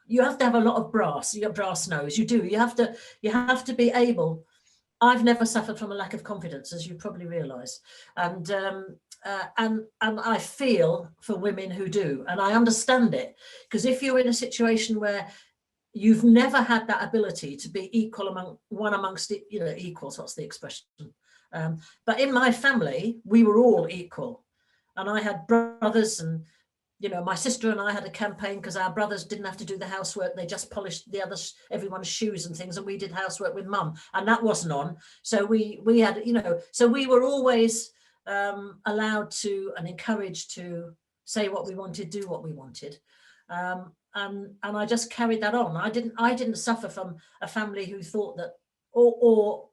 you have to have a lot of brass. You got brass nose. You do. You have to be able. I've never suffered from a lack of confidence, as you probably realise, and I feel for women who do, and I understand it, because if you're in a situation where you've never had that ability to be equal amongst you know, equals, what's the expression? But in my family, we were all equal, and I had brothers, and you know, my sister and I had a campaign because our brothers didn't have to do the housework. They just polished everyone's shoes and things, and we did housework with mum, and that wasn't on. So we had, you know, so we were always allowed to and encouraged to say what we wanted, do what we wanted. And I just carried that on. I didn't suffer from a family who thought that, or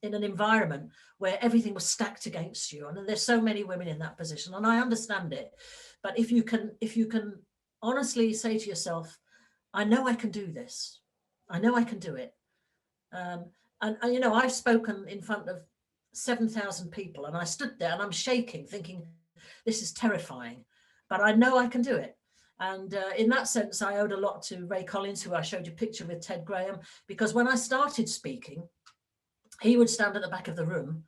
in an environment where everything was stacked against you. And there's so many women in that position, and I understand it. But if you can honestly say to yourself, I know I can do this. I know I can do it. And you know, I've spoken in front of 7,000 people, and I stood there and I'm shaking, thinking, this is terrifying, but I know I can do it. And in that sense, I owed a lot to Ray Collins, who I showed you a picture with, Ted Graham, because when I started speaking, he would stand at the back of the room,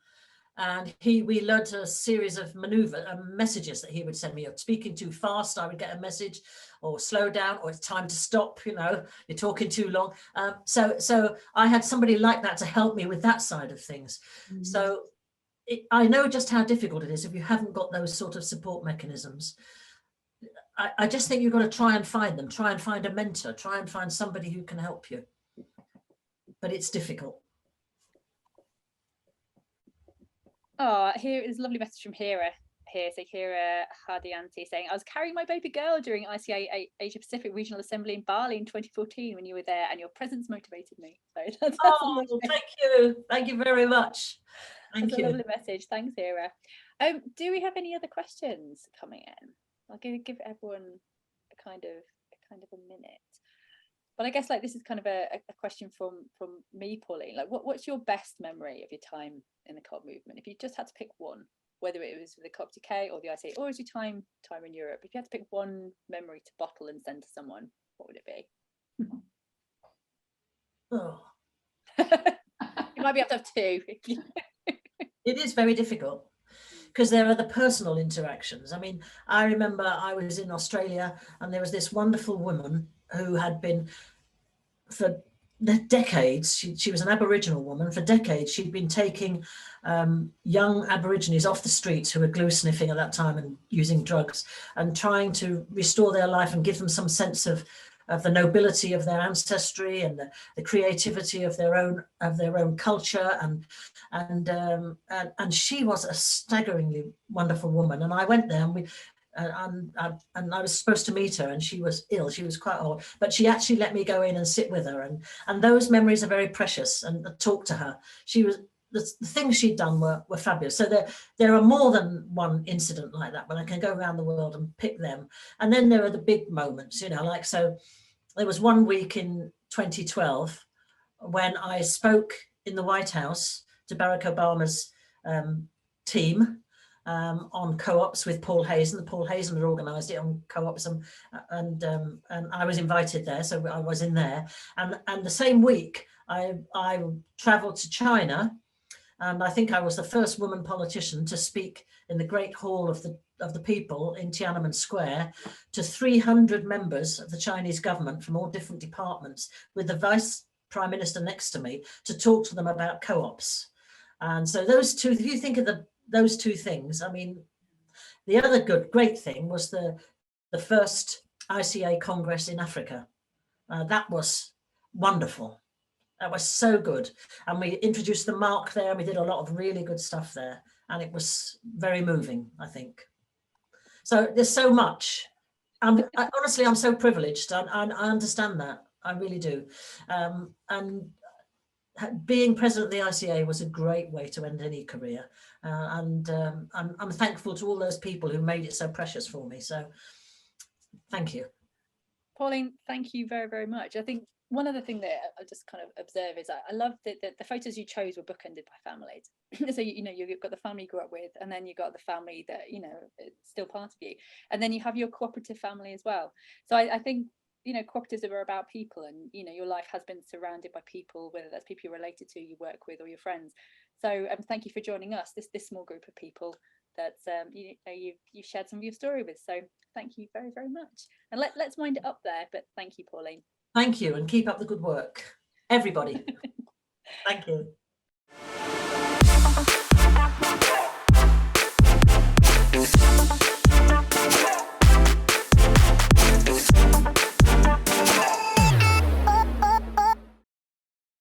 and we learned a series of messages that he would send me. Of speaking too fast, I would get a message, or slow down, or it's time to stop, you know, you're talking too long. So I had somebody like that to help me with that side of things. Mm-hmm. So I know just how difficult it is if you haven't got those sort of support mechanisms. I just think you've got to try and find them, try and find a mentor, try and find somebody who can help you. But it's difficult. Oh, here is a lovely message from Hera. here. So Kira Hardianti saying, I was carrying my baby girl during ICA Asia Pacific Regional Assembly in Bali in 2014 when you were there, and your presence motivated me. So that's thank you very much. Thank you. A lovely message. Thanks, Kira. Do we have any other questions coming in? I'll give everyone a kind of a minute. But I guess like this is kind of a question from me, Pauline. Like, what's your best memory of your time in the Co-op movement? If you just had to pick one, whether it was with the Co-op UK or the ICA, or as your time in Europe, if you had to pick one memory to bottle and send to someone, what would it be? Oh. You might be able to have two. It is very difficult because there are the personal interactions. I mean, I remember I was in Australia and there was this wonderful woman who had been for decades, she was an Aboriginal woman. For decades, she'd been taking young Aborigines off the streets who were glue sniffing at that time and using drugs, and trying to restore their life and give them some sense of the nobility of their ancestry and the creativity of their own culture, and she was a staggeringly wonderful woman. And I went there, and I was supposed to meet her, and she was ill. She was quite old, but she actually let me go in and sit with her, and those memories are very precious. And talk to her. She was the things she'd done were fabulous. So there are more than one incident like that, but I can go around the world and pick them. And then there are the big moments, you know, like, so there was one week in 2012 when I spoke in the White House to Barack Obama's team on co-ops with Paul Hazen. Paul Hazen had organised it on co-ops, and I was invited there, so I was in there. And the same week, I travelled to China, and I think I was the first woman politician to speak in the Great Hall of the People in Tiananmen Square to 300 members of the Chinese government from all different departments, with the Vice Prime Minister next to me, to talk to them about co-ops. And so those two, if you think of those two things, I mean, the other great thing was the first ICA Congress in Africa. That was wonderful. That was so good. And we introduced the mark there, and we did a lot of really good stuff there. And it was very moving, I think. So there's so much. Honestly, I'm so privileged. I understand that. I really do. And being president of the ICA was a great way to end any career. And I'm thankful to all those people who made it so precious for me. So thank you. Pauline, thank you very, very much. I think one other thing that I just kind of observe is I love that the photos you chose were bookended by families. So, you know, you've got the family you grew up with, and then you've got the family that, you know, is still part of you. And then you have your cooperative family as well. So I think, you know, cooperatives are about people, and, you know, your life has been surrounded by people, whether that's people you're related to, you work with, or your friends. So thank you for joining us, this small group of people that you've shared some of your story with. So thank you very, very much. And let's wind it up there, but thank you, Pauline. Thank you, and keep up the good work, everybody. Thank you.